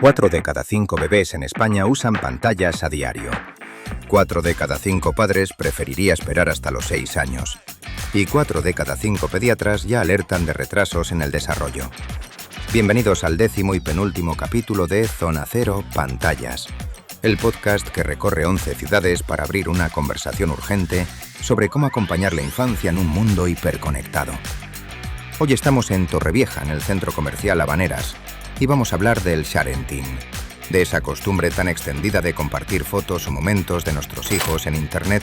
4 de cada 5 bebés en España usan pantallas a diario. 4 de cada 5 padres preferiría esperar hasta los 6 años. Y 4 de cada 5 pediatras ya alertan de retrasos en el desarrollo. Bienvenidos al 10º y penúltimo capítulo de Zona Cero Pantallas, el podcast que recorre 11 ciudades para abrir una conversación urgente sobre cómo acompañar la infancia en un mundo hiperconectado. Hoy estamos en Torrevieja, en el centro comercial Habaneras, y vamos a hablar del sharenting, de esa costumbre tan extendida de compartir fotos o momentos de nuestros hijos en Internet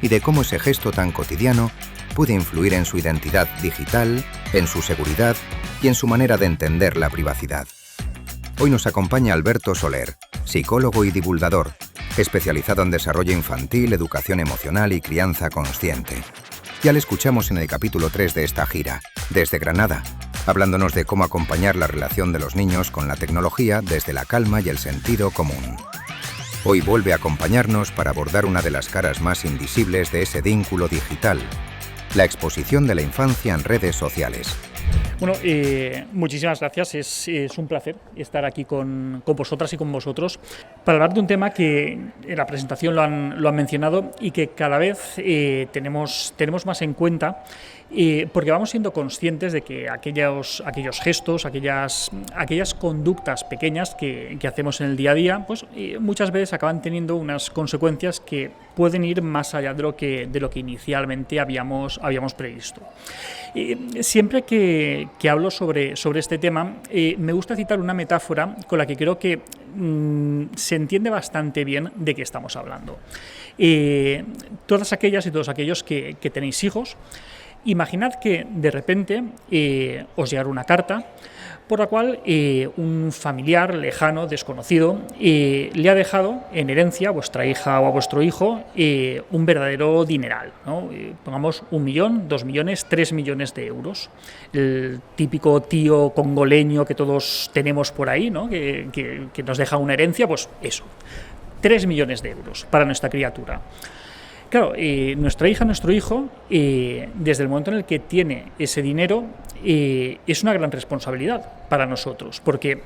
y de cómo ese gesto tan cotidiano puede influir en su identidad digital, en su seguridad y en su manera de entender la privacidad. Hoy nos acompaña Alberto Soler, psicólogo y divulgador, especializado en desarrollo infantil, educación emocional y crianza consciente. Ya le escuchamos en el capítulo 3 de esta gira, desde Granada, hablándonos de cómo acompañar la relación de los niños con la tecnología desde la calma y el sentido común. Hoy vuelve a acompañarnos para abordar una de las caras más invisibles de ese vínculo digital, la exposición de la infancia en redes sociales. Bueno, muchísimas gracias. Es un placer estar aquí con vosotras y con vosotros para hablar de un tema que en la presentación lo han mencionado y que cada vez tenemos más en cuenta, porque vamos siendo conscientes de que aquellos gestos, aquellas conductas pequeñas que hacemos en el día a día, pues muchas veces acaban teniendo unas consecuencias que pueden ir más allá de lo que inicialmente habíamos previsto. Siempre que hablo sobre este tema, me gusta citar una metáfora con la que creo que se entiende bastante bien de qué estamos hablando. Todas aquellas y todos aquellos que tenéis hijos, imaginad que de repente os llegara una carta por la cual un familiar lejano, desconocido, le ha dejado en herencia a vuestra hija o a vuestro hijo un verdadero dineral, ¿no? Pongamos 1 millón, 2 millones, 3 millones de euros. El típico tío congoleño que todos tenemos por ahí, ¿no? que nos deja una herencia, pues eso, 3 millones de euros para nuestra criatura. Claro, nuestra hija, nuestro hijo, desde el momento en el que tiene ese dinero, es una gran responsabilidad para nosotros, porque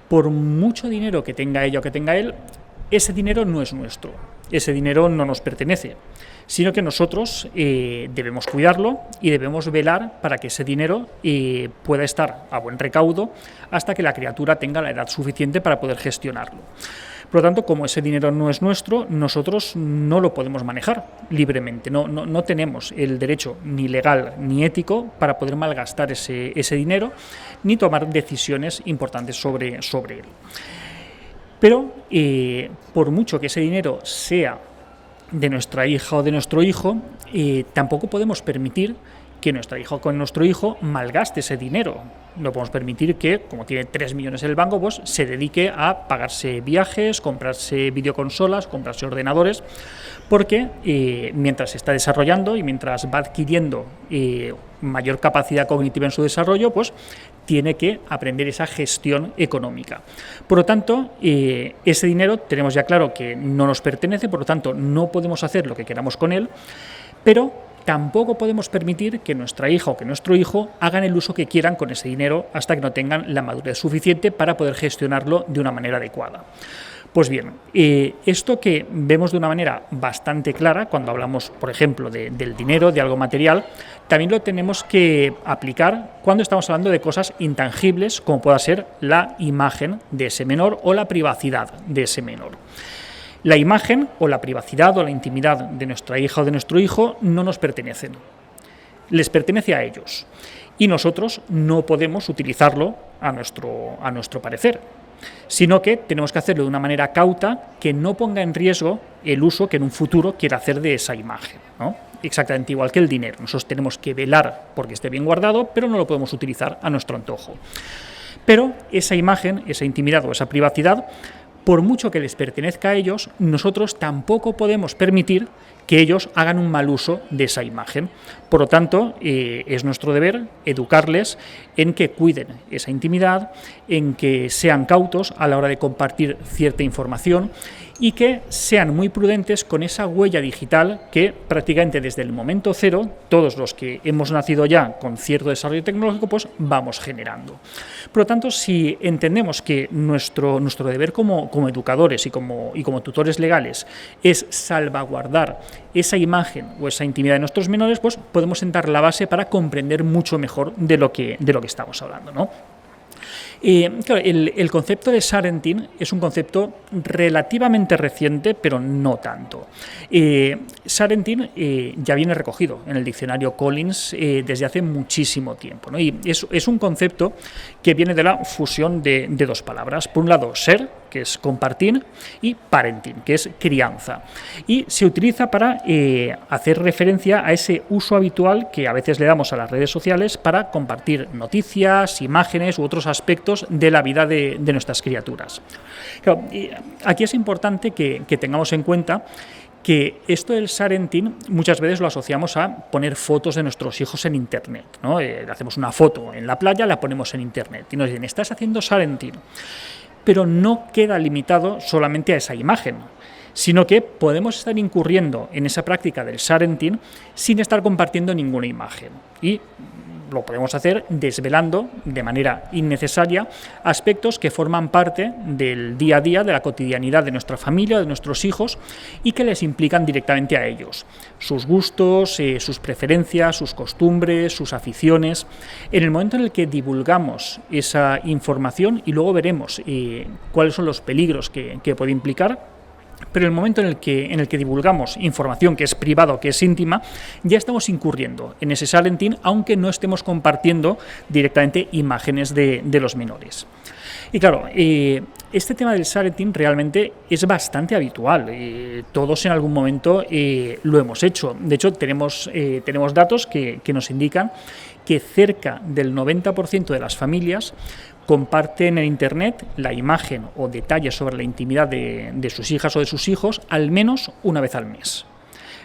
por mucho dinero que tenga ella o que tenga él, ese dinero no es nuestro, ese dinero no nos pertenece, sino que nosotros debemos cuidarlo y debemos velar para que ese dinero pueda estar a buen recaudo hasta que la criatura tenga la edad suficiente para poder gestionarlo. Por lo tanto, como ese dinero no es nuestro, nosotros no lo podemos manejar libremente, no tenemos el derecho ni legal ni ético para poder malgastar ese dinero ni tomar decisiones importantes sobre él. Pero por mucho que ese dinero sea de nuestra hija o de nuestro hijo, tampoco podemos permitir que nuestra hija o con nuestro hijo malgaste ese dinero. No podemos permitir que, como tiene 3 millones en el banco, pues se dedique a pagarse viajes, comprarse videoconsolas, comprarse ordenadores, porque mientras se está desarrollando y mientras va adquiriendo mayor capacidad cognitiva en su desarrollo, pues tiene que aprender esa gestión económica. Por lo tanto, ese dinero tenemos ya claro que no nos pertenece, por lo tanto no podemos hacer lo que queramos con él, pero tampoco podemos permitir que nuestra hija o que nuestro hijo hagan el uso que quieran con ese dinero hasta que no tengan la madurez suficiente para poder gestionarlo de una manera adecuada. Pues bien, esto que vemos de una manera bastante clara cuando hablamos, por ejemplo, del dinero, de algo material, también lo tenemos que aplicar cuando estamos hablando de cosas intangibles, como pueda ser la imagen de ese menor o la privacidad de ese menor. La imagen o la privacidad o la intimidad de nuestra hija o de nuestro hijo no nos pertenecen, les pertenece a ellos y nosotros no podemos utilizarlo a nuestro parecer, sino que tenemos que hacerlo de una manera cauta que no ponga en riesgo el uso que en un futuro quiera hacer de esa imagen, ¿no? Exactamente igual que el dinero, nosotros tenemos que velar porque esté bien guardado, pero no lo podemos utilizar a nuestro antojo. Pero esa imagen, esa intimidad o esa privacidad, por mucho que les pertenezca a ellos, nosotros tampoco podemos permitir que ellos hagan un mal uso de esa imagen. Por lo tanto, es nuestro deber educarles en que cuiden esa intimidad, en que sean cautos a la hora de compartir cierta información y que sean muy prudentes con esa huella digital que prácticamente desde el momento cero, todos los que hemos nacido ya con cierto desarrollo tecnológico, pues vamos generando. Por lo tanto, si entendemos que nuestro deber como educadores y como tutores legales es salvaguardar esa imagen o esa intimidad de nuestros menores, pues podemos sentar la base para comprender mucho mejor de lo que estamos hablando, ¿no? Claro, el concepto de Sarentin es un concepto relativamente reciente, pero no tanto. Sarentin ya viene recogido en el diccionario Collins desde hace muchísimo tiempo, ¿no? Y es un concepto que viene de la fusión de dos palabras. Por un lado, ser, que es compartir, y parenting, que es crianza. Y se utiliza para hacer referencia a ese uso habitual que a veces le damos a las redes sociales para compartir noticias, imágenes u otros aspectos de la vida de nuestras criaturas. Claro, aquí es importante que tengamos en cuenta que esto del Sarentin muchas veces lo asociamos a poner fotos de nuestros hijos en Internet, ¿no? Hacemos una foto en la playa, la ponemos en Internet y nos dicen, estás haciendo Sarentin. Pero no queda limitado solamente a esa imagen, sino que podemos estar incurriendo en esa práctica del Sarentin sin estar compartiendo ninguna imagen. Y lo podemos hacer desvelando de manera innecesaria aspectos que forman parte del día a día, de la cotidianidad de nuestra familia, de nuestros hijos, y que les implican directamente a ellos. Sus gustos, sus preferencias, sus costumbres, sus aficiones. En el momento en el que divulgamos esa información, y luego veremos cuáles son los peligros que puede implicar, pero en el momento en el que divulgamos información que es privada, que es íntima, ya estamos incurriendo en ese Sarentin, aunque no estemos compartiendo directamente imágenes de los menores. Y claro, este tema del Sarentin realmente es bastante habitual. Todos en algún momento lo hemos hecho. De hecho, tenemos datos que nos indican que cerca del 90% de las familias comparten en Internet la imagen o detalles sobre la intimidad de sus hijas o de sus hijos al menos una vez al mes.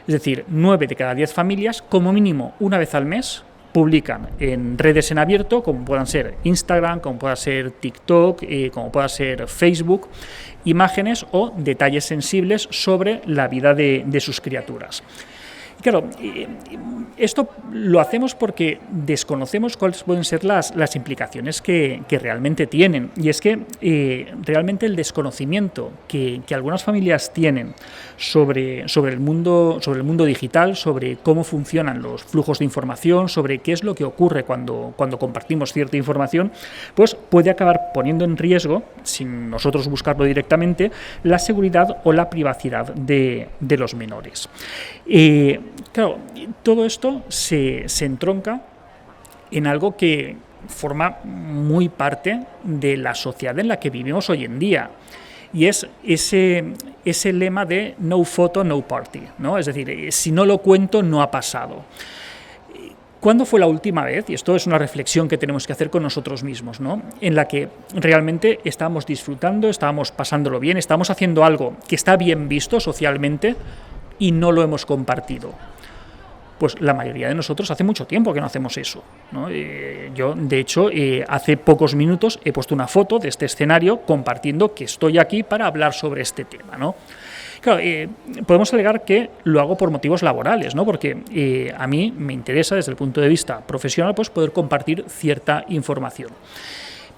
Es decir, 9 de cada 10 familias, como mínimo una vez al mes, publican en redes en abierto, como puedan ser Instagram, como pueda ser TikTok, como pueda ser Facebook, imágenes o detalles sensibles sobre la vida de sus criaturas. Claro, esto lo hacemos porque desconocemos cuáles pueden ser las implicaciones que realmente tienen. Y es que realmente el desconocimiento que algunas familias tienen sobre el mundo digital, sobre cómo funcionan los flujos de información, sobre qué es lo que ocurre cuando compartimos cierta información, pues puede acabar poniendo en riesgo, sin nosotros buscarlo directamente, la seguridad o la privacidad de los menores. Claro, todo esto se entronca en algo que forma muy parte de la sociedad en la que vivimos hoy en día, y es ese lema de no photo, no party, ¿no? Es decir, si no lo cuento, no ha pasado. ¿Cuándo fue la última vez, y esto es una reflexión que tenemos que hacer con nosotros mismos, ¿no?, en la que realmente estábamos disfrutando, estábamos pasándolo bien, estábamos haciendo algo que está bien visto socialmente y no lo hemos compartido? Pues la mayoría de nosotros hace mucho tiempo que no hacemos eso, ¿no? Yo, de hecho, hace pocos minutos he puesto una foto de este escenario compartiendo que estoy aquí para hablar sobre este tema, ¿no? Claro, podemos alegar que lo hago por motivos laborales, ¿no? Porque a mí me interesa, desde el punto de vista profesional, pues poder compartir cierta información.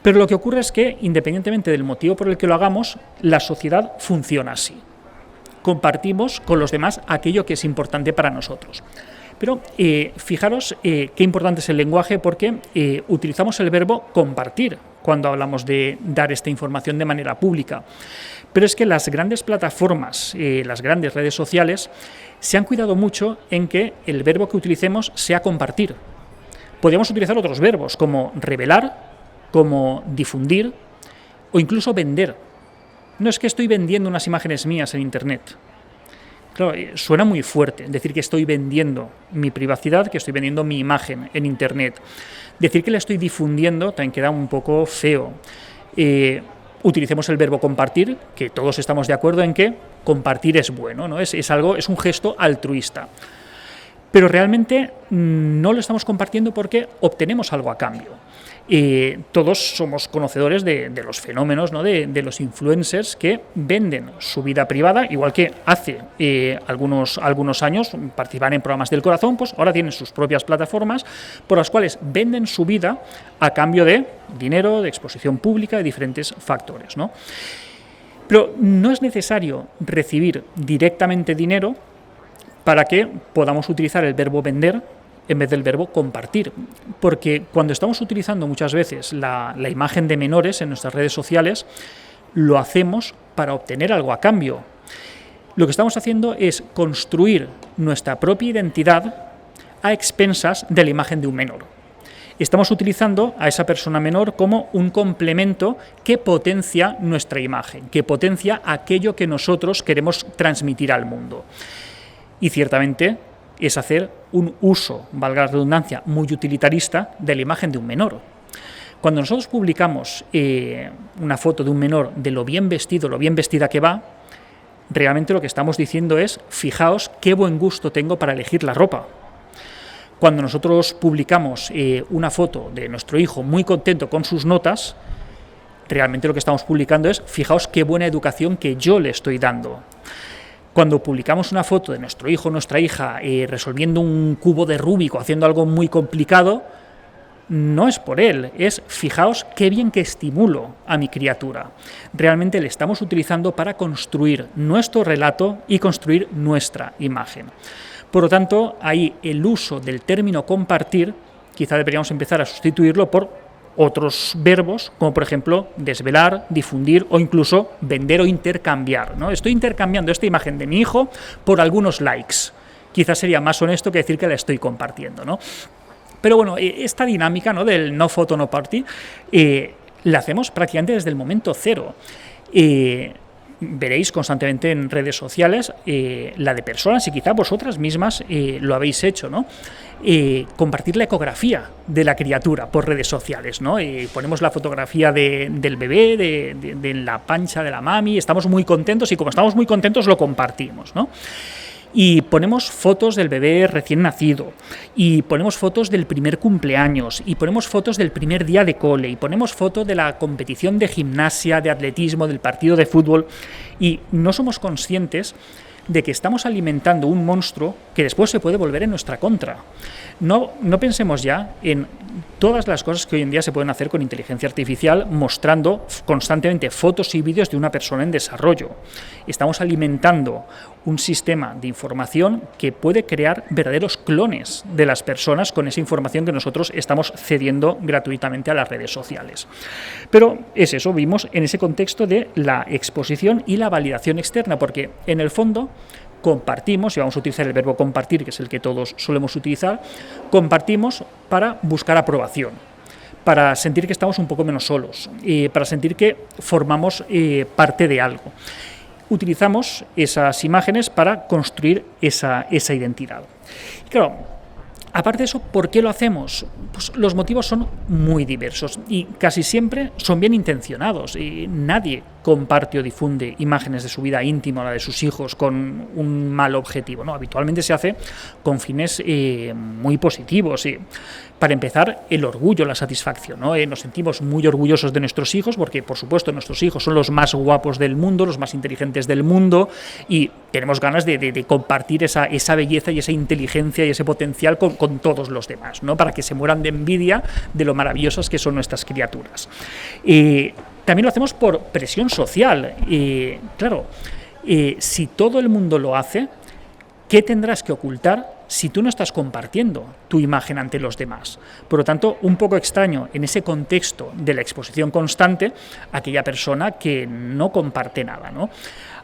Pero lo que ocurre es que, independientemente del motivo por el que lo hagamos, la sociedad funciona así. Compartimos con los demás aquello que es importante para nosotros. Pero fijaros qué importante es el lenguaje, porque utilizamos el verbo compartir cuando hablamos de dar esta información de manera pública. Pero es que las grandes plataformas, las grandes redes sociales, se han cuidado mucho en que el verbo que utilicemos sea compartir. Podríamos utilizar otros verbos como revelar, como difundir o incluso vender. No es que estoy vendiendo unas imágenes mías en Internet. Claro, suena muy fuerte decir que estoy vendiendo mi privacidad, que estoy vendiendo mi imagen en Internet. Decir que la estoy difundiendo también queda un poco feo. Utilicemos el verbo compartir, que todos estamos de acuerdo en que compartir es bueno, ¿no? Es un gesto altruista. Pero realmente no lo estamos compartiendo porque obtenemos algo a cambio. todos somos conocedores de los fenómenos, ¿no? de los influencers que venden su vida privada, igual que hace algunos años participaban en programas del corazón, pues ahora tienen sus propias plataformas por las cuales venden su vida a cambio de dinero, de exposición pública, de diferentes factores, ¿no? Pero no es necesario recibir directamente dinero para que podamos utilizar el verbo vender en vez del verbo compartir, porque cuando estamos utilizando muchas veces la imagen de menores en nuestras redes sociales, lo hacemos para obtener algo a cambio. Lo que estamos haciendo es construir nuestra propia identidad a expensas de la imagen de un menor. Estamos utilizando a esa persona menor como un complemento que potencia nuestra imagen, que potencia aquello que nosotros queremos transmitir al mundo. Y ciertamente es hacer un uso, valga la redundancia, muy utilitarista de la imagen de un menor. Cuando nosotros publicamos una foto de un menor de lo bien vestido, lo bien vestida que va, realmente lo que estamos diciendo es, fijaos qué buen gusto tengo para elegir la ropa. Cuando nosotros publicamos una foto de nuestro hijo muy contento con sus notas, realmente lo que estamos publicando es, fijaos qué buena educación que yo le estoy dando. Cuando publicamos una foto de nuestro hijo o nuestra hija resolviendo un cubo de Rubik o haciendo algo muy complicado, no es por él, es fijaos qué bien que estimulo a mi criatura. Realmente le estamos utilizando para construir nuestro relato y construir nuestra imagen. Por lo tanto, ahí el uso del término compartir, quizá deberíamos empezar a sustituirlo por otros verbos, como por ejemplo desvelar, difundir o incluso vender o intercambiar, ¿no? Estoy intercambiando esta imagen de mi hijo por algunos likes. Quizás sería más honesto que decir que la estoy compartiendo, ¿no? Pero bueno, esta dinámica, ¿no? del no photo, no party, la hacemos prácticamente desde el momento cero. Veréis constantemente en redes sociales la de personas, y quizá vosotras mismas lo habéis hecho, ¿no? Compartir la ecografía de la criatura por redes sociales, ¿no? Ponemos la fotografía del bebé, de la pancha de la mami, estamos muy contentos y como estamos muy contentos lo compartimos, ¿no? Y ponemos fotos del bebé recién nacido, y ponemos fotos del primer cumpleaños, y ponemos fotos del primer día de cole, y ponemos fotos de la competición de gimnasia, de atletismo, del partido de fútbol, y no somos conscientes de que estamos alimentando un monstruo que después se puede volver en nuestra contra. No pensemos ya en todas las cosas que hoy en día se pueden hacer con inteligencia artificial, mostrando constantemente fotos y vídeos de una persona en desarrollo. Estamos alimentando un sistema de información que puede crear verdaderos clones de las personas con esa información que nosotros estamos cediendo gratuitamente a las redes sociales. Pero es eso, vimos en ese contexto de la exposición y la validación externa, porque en el fondo compartimos, y vamos a utilizar el verbo compartir, que es el que todos solemos utilizar, compartimos para buscar aprobación, para sentir que estamos un poco menos solos, para sentir que formamos parte de algo. Utilizamos esas imágenes para construir esa identidad. Y claro, aparte de eso, ¿por qué lo hacemos? Pues los motivos son muy diversos y casi siempre son bien intencionados. Y nadie comparte o difunde imágenes de su vida íntima o la de sus hijos con un mal objetivo, ¿no? Habitualmente se hace con fines muy positivos. Para empezar, el orgullo, la satisfacción, ¿no? Nos sentimos muy orgullosos de nuestros hijos porque, por supuesto, nuestros hijos son los más guapos del mundo, los más inteligentes del mundo, y tenemos ganas de compartir esa belleza y esa inteligencia y ese potencial con todos los demás, ¿no? Para que se mueran de envidia de lo maravillosas que son nuestras criaturas. También lo hacemos por presión social. Claro, si todo el mundo lo hace, ¿qué tendrás que ocultar si tú no estás compartiendo tu imagen ante los demás? Por lo tanto, un poco extraño en ese contexto de la exposición constante aquella persona que no comparte nada, ¿no?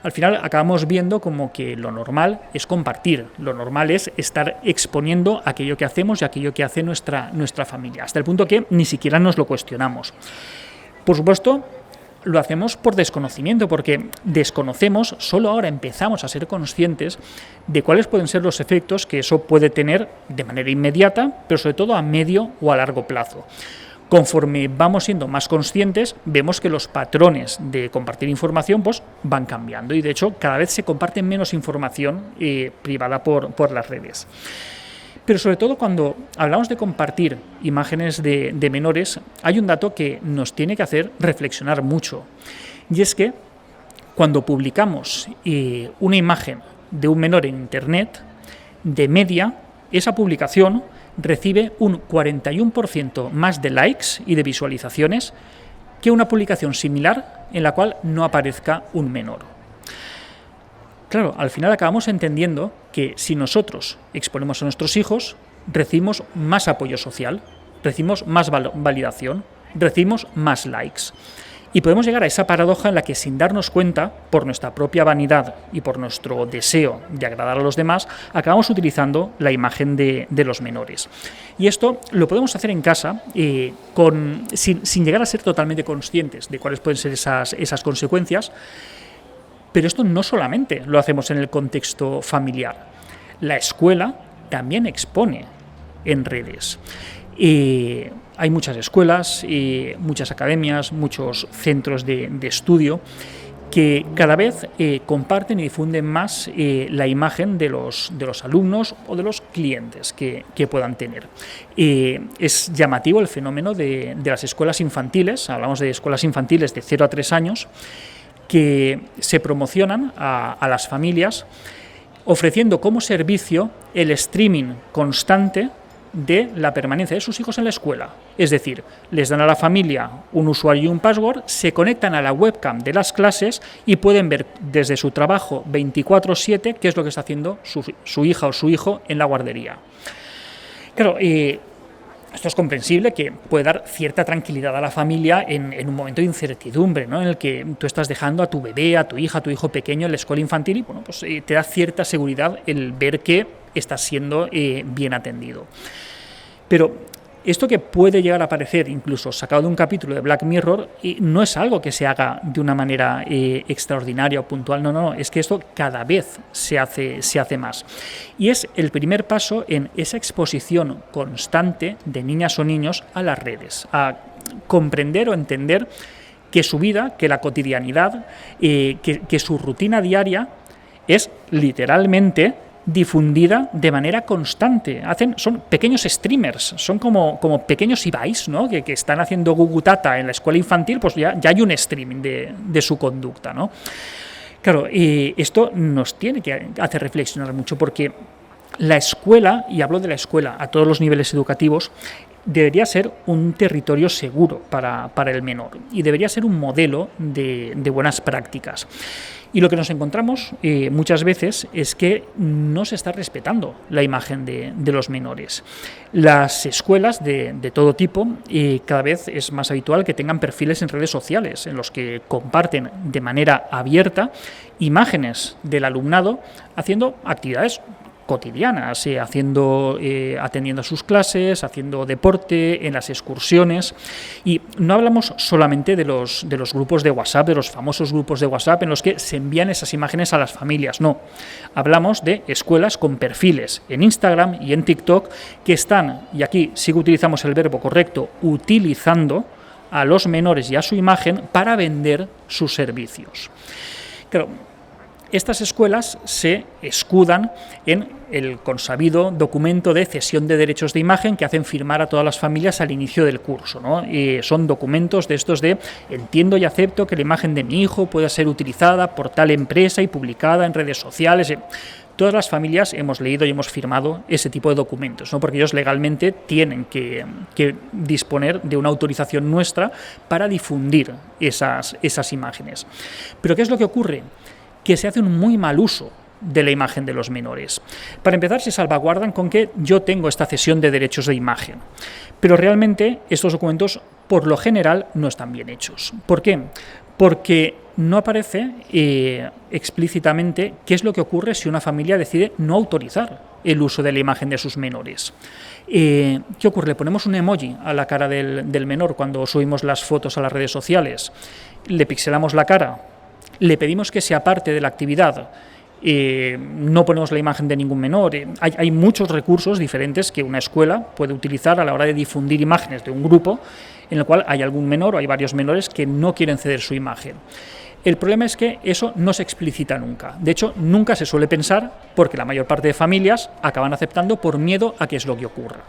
Al final acabamos viendo como que lo normal es compartir, lo normal es estar exponiendo aquello que hacemos y aquello que hace nuestra familia, hasta el punto que ni siquiera nos lo cuestionamos. Por supuesto, lo hacemos por desconocimiento, porque desconocemos, solo ahora empezamos a ser conscientes de cuáles pueden ser los efectos que eso puede tener de manera inmediata, pero sobre todo a medio o a largo plazo. Conforme vamos siendo más conscientes, vemos que los patrones de compartir información pues, van cambiando, y de hecho cada vez se comparte menos información privada por las redes. Pero sobre todo cuando hablamos de compartir imágenes de menores, hay un dato que nos tiene que hacer reflexionar mucho, y es que cuando publicamos una imagen de un menor en Internet, de media, esa publicación recibe un 41% más de likes y de visualizaciones que una publicación similar en la cual no aparezca un menor. Claro, al final acabamos entendiendo que si nosotros exponemos a nuestros hijos, recibimos más apoyo social, recibimos más validación, recibimos más likes. Y podemos llegar a esa paradoja en la que, sin darnos cuenta, por nuestra propia vanidad y por nuestro deseo de agradar a los demás, acabamos utilizando la imagen de los menores. Y esto lo podemos hacer en casa sin llegar a ser totalmente conscientes de cuáles pueden ser esas consecuencias, pero esto no solamente lo hacemos en el contexto familiar. La escuela también expone en redes. Hay muchas escuelas, muchas academias, muchos centros de estudio que cada vez comparten y difunden más la imagen de los alumnos o de los clientes que puedan tener. Es llamativo el fenómeno de las escuelas infantiles, hablamos de escuelas infantiles de 0 a 3 años, que se promocionan a las familias ofreciendo como servicio el streaming constante de la permanencia de sus hijos en la escuela. Es decir, les dan a la familia un usuario y un password, se conectan a la webcam de las clases y pueden ver desde su trabajo 24/7 qué es lo que está haciendo su hija o su hijo en la guardería. Claro, esto es comprensible, que puede dar cierta tranquilidad a la familia en un momento de incertidumbre, ¿no?, en el que tú estás dejando a tu bebé, a tu hija, a tu hijo pequeño en la escuela infantil y bueno, pues te da cierta seguridad el ver que estás siendo bien atendido. Pero esto, que puede llegar a parecer incluso sacado de un capítulo de Black Mirror, no es algo que se haga de una manera extraordinaria o puntual, no, es que esto cada vez se hace más. Y es el primer paso en esa exposición constante de niñas o niños a las redes, a comprender o entender que su vida, que la cotidianidad, que su rutina diaria es literalmente difundida de manera constante. Son pequeños streamers, son como pequeños Ibais, ¿no?, que están haciendo gugutata en la escuela infantil, pues ya hay un streaming de su conducta, ¿no? Claro, esto nos tiene que hacer reflexionar mucho, porque la escuela, y hablo de la escuela a todos los niveles educativos, debería ser un territorio seguro para el menor y debería ser un modelo de buenas prácticas. Y lo que nos encontramos muchas veces es que no se está respetando la imagen de los menores. Las escuelas de todo tipo, cada vez es más habitual que tengan perfiles en redes sociales en los que comparten de manera abierta imágenes del alumnado haciendo actividades cotidianas, atendiendo a sus clases, haciendo deporte, en las excursiones. Y no hablamos solamente de los grupos de WhatsApp, de los famosos grupos de WhatsApp en los que se envían esas imágenes a las familias, no. Hablamos de escuelas con perfiles en Instagram y en TikTok que están, y aquí sí que utilizamos el verbo correcto, utilizando a los menores y a su imagen para vender sus servicios. Claro, estas escuelas se escudan en el consabido documento de cesión de derechos de imagen que hacen firmar a todas las familias al inicio del curso, ¿no? Son documentos de estos de: entiendo y acepto que la imagen de mi hijo pueda ser utilizada por tal empresa y publicada en redes sociales. Todas las familias hemos leído y hemos firmado ese tipo de documentos, ¿no?, porque ellos legalmente tienen que disponer de una autorización nuestra para difundir esas imágenes. Pero ¿qué es lo que ocurre? Que se hace un muy mal uso de la imagen de los menores. Para empezar, se salvaguardan con que yo tengo esta cesión de derechos de imagen, pero realmente estos documentos, por lo general, no están bien hechos. ¿Por qué? Porque no aparece explícitamente qué es lo que ocurre si una familia decide no autorizar el uso de la imagen de sus menores. ¿Qué ocurre? Le ponemos un emoji a la cara del menor cuando subimos las fotos a las redes sociales, le pixelamos la cara, le pedimos que se aparte de la actividad, no ponemos la imagen de ningún menor. Hay muchos recursos diferentes que una escuela puede utilizar a la hora de difundir imágenes de un grupo en el cual hay algún menor o hay varios menores que no quieren ceder su imagen. El problema es que eso no se explicita nunca. De hecho, nunca se suele pensar porque la mayor parte de familias acaban aceptando por miedo a qué es lo que ocurra.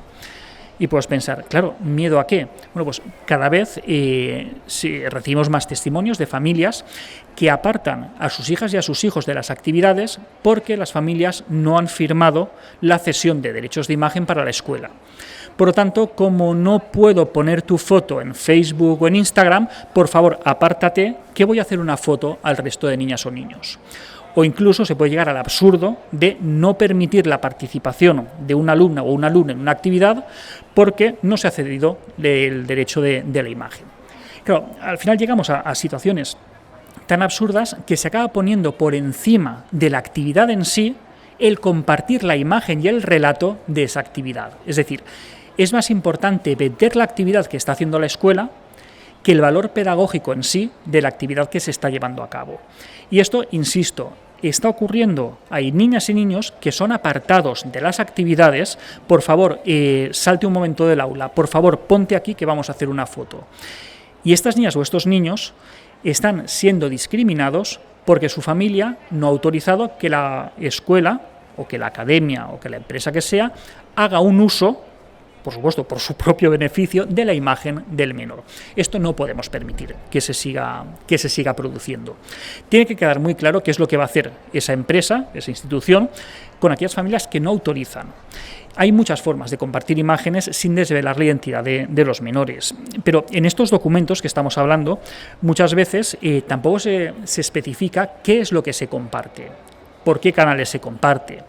Y puedes pensar, claro, ¿miedo a qué? Bueno, pues cada vez recibimos más testimonios de familias que apartan a sus hijas y a sus hijos de las actividades porque las familias no han firmado la cesión de derechos de imagen para la escuela. Por lo tanto, como no puedo poner tu foto en Facebook o en Instagram, por favor, apártate, que voy a hacer una foto al resto de niñas o niños. O incluso se puede llegar al absurdo de no permitir la participación de una alumna o un alumno en una actividad porque no se ha cedido el derecho de la imagen. Claro, al final llegamos a situaciones tan absurdas que se acaba poniendo por encima de la actividad en sí el compartir la imagen y el relato de esa actividad. Es decir, es más importante vender la actividad que está haciendo la escuela que el valor pedagógico en sí de la actividad que se está llevando a cabo. Y esto, insisto, está ocurriendo. Hay niñas y niños que son apartados de las actividades. Por favor, salte un momento del aula. Por favor, ponte aquí que vamos a hacer una foto. Y estas niñas o estos niños están siendo discriminados porque su familia no ha autorizado que la escuela o que la academia o que la empresa que sea haga un uso, por supuesto, por su propio beneficio, de la imagen del menor. Esto no podemos permitir que se siga produciendo. Tiene que quedar muy claro qué es lo que va a hacer esa empresa, esa institución, con aquellas familias que no autorizan. Hay muchas formas de compartir imágenes sin desvelar la identidad de los menores, pero en estos documentos que estamos hablando, muchas veces tampoco se especifica qué es lo que se comparte. ¿Por qué canales se comparte?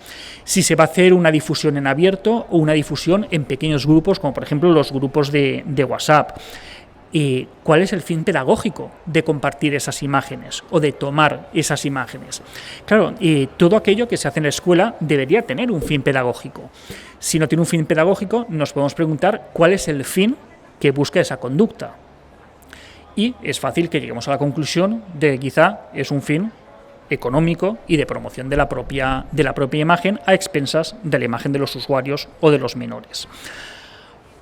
Si se va a hacer una difusión en abierto o una difusión en pequeños grupos, como por ejemplo los grupos de WhatsApp. ¿Cuál es el fin pedagógico de compartir esas imágenes o de tomar esas imágenes? Claro, todo aquello que se hace en la escuela debería tener un fin pedagógico. Si no tiene un fin pedagógico, nos podemos preguntar cuál es el fin que busca esa conducta. Y es fácil que lleguemos a la conclusión de que quizá es un fin económico y de promoción de la propia imagen a expensas de la imagen de los usuarios o de los menores.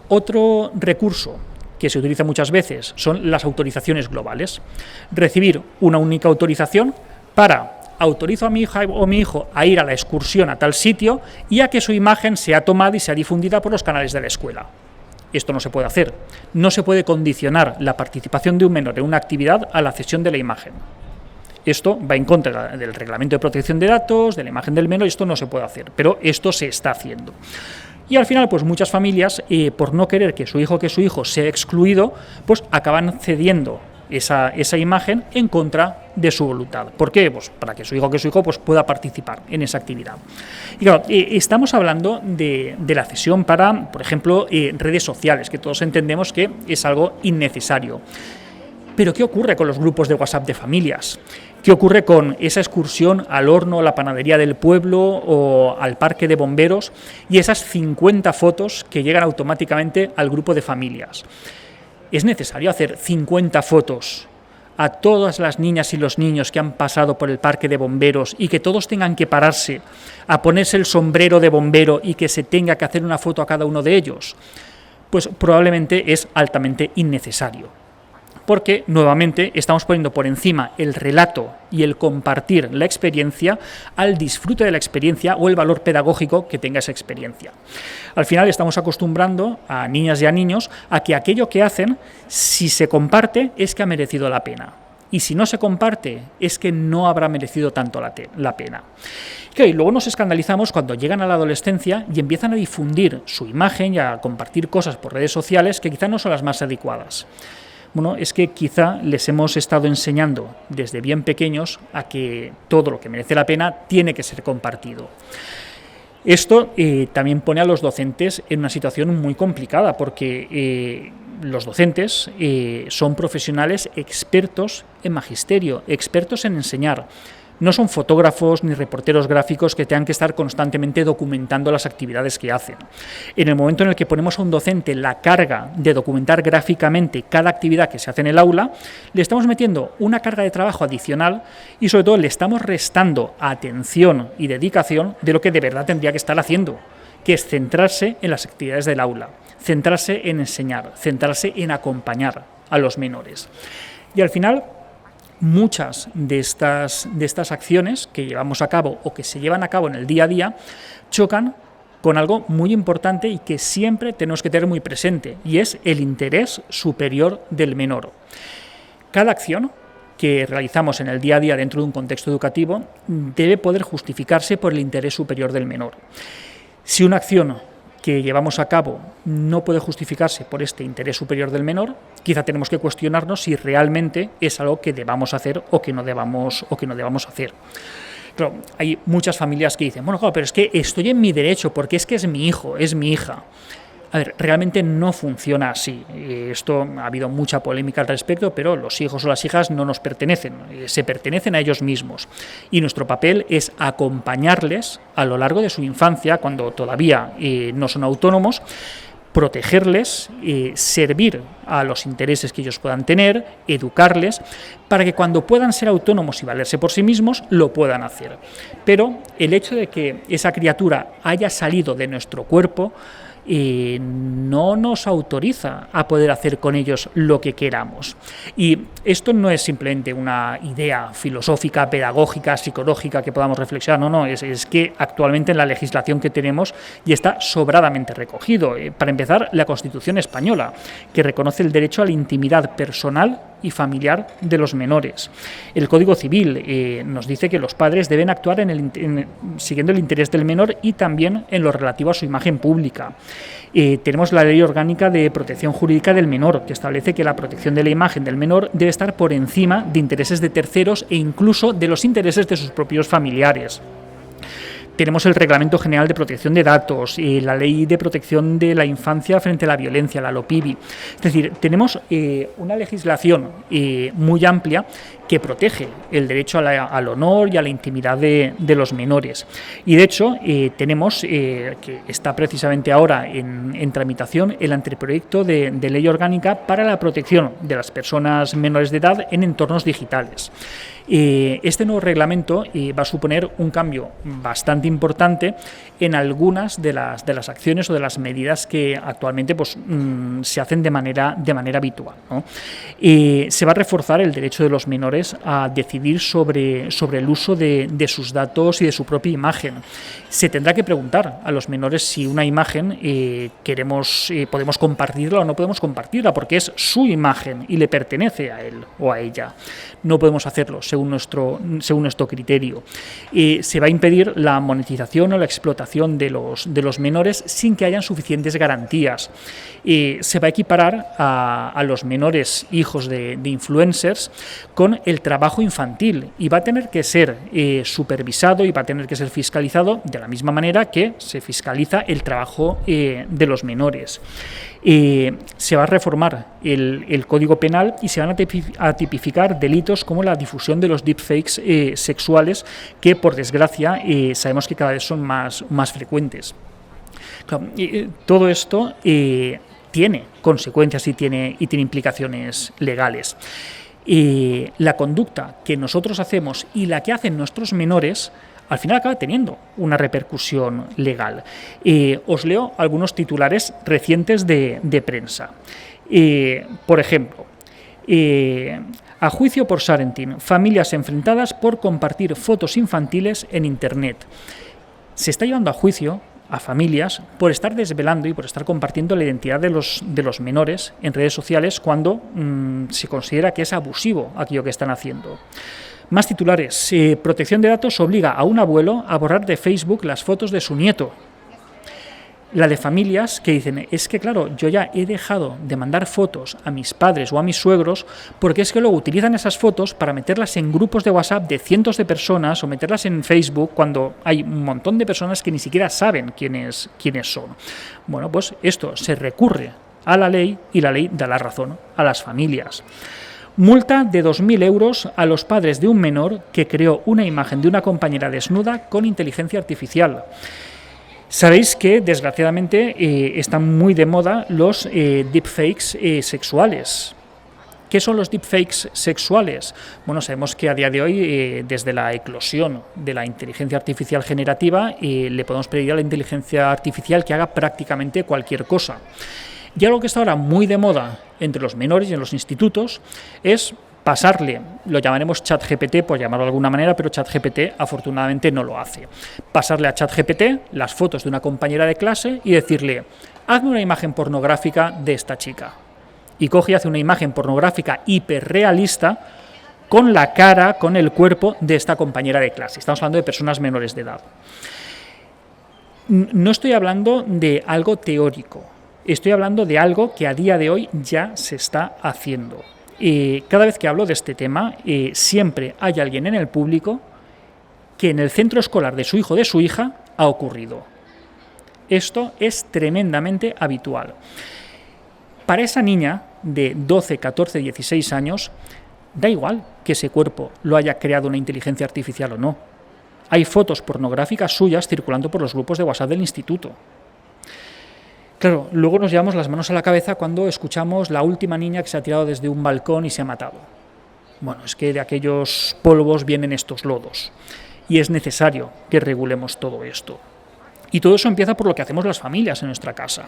Otro recurso que se utiliza muchas veces son las autorizaciones globales. Recibir una única autorización para autorizo a mi hija o mi hijo a ir a la excursión a tal sitio y a que su imagen sea tomada y sea difundida por los canales de la escuela. Esto no se puede hacer. No se puede condicionar la participación de un menor en una actividad a la cesión de la imagen. Esto va en contra del Reglamento de Protección de Datos, de la imagen del menor, y esto no se puede hacer, pero esto se está haciendo. Y al final, pues muchas familias, por no querer que su hijo sea excluido, pues acaban cediendo esa imagen en contra de su voluntad. ¿Por qué? Pues para que su hijo pues pueda participar en esa actividad. Y claro, estamos hablando de la cesión para, por ejemplo, redes sociales, que todos entendemos que es algo innecesario. Pero ¿qué ocurre con los grupos de WhatsApp de familias? ¿Qué ocurre con esa excursión al horno, a la panadería del pueblo o al parque de bomberos y esas 50 fotos que llegan automáticamente al grupo de familias? ¿Es necesario hacer 50 fotos a todas las niñas y los niños que han pasado por el parque de bomberos y que todos tengan que pararse a ponerse el sombrero de bombero y que se tenga que hacer una foto a cada uno de ellos? Pues probablemente es altamente innecesario. Porque, nuevamente, estamos poniendo por encima el relato y el compartir la experiencia al disfrute de la experiencia o el valor pedagógico que tenga esa experiencia. Al final estamos acostumbrando a niñas y a niños a que aquello que hacen, si se comparte, es que ha merecido la pena. Y si no se comparte, es que no habrá merecido tanto la pena. Y luego nos escandalizamos cuando llegan a la adolescencia y empiezan a difundir su imagen y a compartir cosas por redes sociales que quizá no son las más adecuadas. Bueno, es que quizá les hemos estado enseñando desde bien pequeños a que todo lo que merece la pena tiene que ser compartido. Esto también pone a los docentes en una situación muy complicada porque los docentes son profesionales expertos en magisterio, expertos en enseñar. No son fotógrafos ni reporteros gráficos que tengan que estar constantemente documentando las actividades que hacen. En el momento en el que ponemos a un docente la carga de documentar gráficamente cada actividad que se hace en el aula, le estamos metiendo una carga de trabajo adicional y sobre todo le estamos restando atención y dedicación de lo que de verdad tendría que estar haciendo, que es centrarse en las actividades del aula, centrarse en enseñar, centrarse en acompañar a los menores. Y al final, muchas de estas acciones que llevamos a cabo o que se llevan a cabo en el día a día chocan con algo muy importante y que siempre tenemos que tener muy presente, y es el interés superior del menor. Cada acción que realizamos en el día a día dentro de un contexto educativo debe poder justificarse por el interés superior del menor. Si una acción que llevamos a cabo no puede justificarse por este interés superior del menor, quizá tenemos que cuestionarnos si realmente es algo que debamos hacer o que no debamos hacer. Claro, hay muchas familias que dicen, bueno, claro, pero es que estoy en mi derecho porque es que es mi hijo, es mi hija. A ver, realmente no funciona así. Esto ha habido mucha polémica al respecto, pero los hijos o las hijas no nos pertenecen, se pertenecen a ellos mismos. Y nuestro papel es acompañarles a lo largo de su infancia, cuando todavía no son autónomos, protegerles, servir a los intereses que ellos puedan tener, educarles, para que cuando puedan ser autónomos y valerse por sí mismos, lo puedan hacer. Pero el hecho de que esa criatura haya salido de nuestro cuerpo no nos autoriza a poder hacer con ellos lo que queramos. Y esto no es simplemente una idea filosófica, pedagógica, psicológica que podamos reflexionar, no, es que actualmente en la legislación que tenemos ya está sobradamente recogido. Para empezar, la Constitución española, que reconoce el derecho a la intimidad personal y familiar de los menores. El Código Civil nos dice que los padres deben actuar siguiendo el interés del menor y también en lo relativo a su imagen pública. Tenemos la Ley Orgánica de Protección Jurídica del Menor, que establece que la protección de la imagen del menor debe estar por encima de intereses de terceros e incluso de los intereses de sus propios familiares. Tenemos el Reglamento General de Protección de Datos, la Ley de Protección de la Infancia frente a la Violencia, la LOPIVI. Es decir, tenemos una legislación muy amplia que protege el derecho al honor y a la intimidad de los menores. Y de hecho, tenemos, que está precisamente ahora en tramitación, el anteproyecto de ley orgánica para la protección de las personas menores de edad en entornos digitales. Este nuevo reglamento va a suponer un cambio bastante importante en algunas de las acciones o de las medidas que actualmente se hacen de manera habitual, ¿no? Se va a reforzar el derecho de los menores a decidir sobre el uso de sus datos y de su propia imagen. Se tendrá que preguntar a los menores si una imagen podemos compartirla o no podemos compartirla, porque es su imagen y le pertenece a él o a ella. No podemos hacerlo según nuestro criterio. Se va a impedir la monetización o la explotación de los menores sin que hayan suficientes garantías. Se va a equiparar a los menores hijos de influencers con el trabajo infantil y va a tener que ser supervisado y va a tener que ser fiscalizado de la misma manera que se fiscaliza el trabajo de los menores. Se va a reformar el Código Penal y se van a tipificar delitos como la difusión de los deepfakes sexuales, que por desgracia sabemos que cada vez son más frecuentes. Claro, todo esto tiene consecuencias y tiene implicaciones legales. La conducta que nosotros hacemos y la que hacen nuestros menores al final acaba teniendo una repercusión legal. Os leo algunos titulares recientes de prensa. Por ejemplo, a juicio por Sarentin, familias enfrentadas por compartir fotos infantiles en Internet. Se está llevando a juicio a familias por estar desvelando y por estar compartiendo la identidad de los menores en redes sociales cuando se considera que es abusivo aquello que están haciendo. Más titulares. Protección de datos obliga a un abuelo a borrar de Facebook las fotos de su nieto. La de familias que dicen, es que claro, yo ya he dejado de mandar fotos a mis padres o a mis suegros porque es que luego utilizan esas fotos para meterlas en grupos de WhatsApp de cientos de personas o meterlas en Facebook cuando hay un montón de personas que ni siquiera saben quiénes son. Bueno, pues esto se recurre a la ley y la ley da la razón a las familias. Multa de 2.000 euros a los padres de un menor que creó una imagen de una compañera desnuda con inteligencia artificial. Sabéis que, desgraciadamente, están muy de moda los deepfakes sexuales. ¿Qué son los deepfakes sexuales? Bueno, sabemos que a día de hoy, desde la eclosión de la inteligencia artificial generativa, le podemos pedir a la inteligencia artificial que haga prácticamente cualquier cosa. Y algo que está ahora muy de moda entre los menores y en los institutos es pasarle, lo llamaremos ChatGPT, por llamarlo de alguna manera, pero ChatGPT afortunadamente no lo hace. Pasarle a ChatGPT las fotos de una compañera de clase y decirle, hazme una imagen pornográfica de esta chica. Y coge y hace una imagen pornográfica hiperrealista con la cara, con el cuerpo de esta compañera de clase. Estamos hablando de personas menores de edad. No estoy hablando de algo teórico, estoy hablando de algo que a día de hoy ya se está haciendo. Cada vez que hablo de este tema, siempre hay alguien en el público que en el centro escolar de su hijo o de su hija ha ocurrido. Esto es tremendamente habitual. Para esa niña de 12, 14, 16 años, da igual que ese cuerpo lo haya creado una inteligencia artificial o no. Hay fotos pornográficas suyas circulando por los grupos de WhatsApp del instituto. Claro, luego nos llevamos las manos a la cabeza cuando escuchamos la última niña que se ha tirado desde un balcón y se ha matado. Bueno, es que de aquellos polvos vienen estos lodos y es necesario que regulemos todo esto. Y todo eso empieza por lo que hacemos las familias en nuestra casa.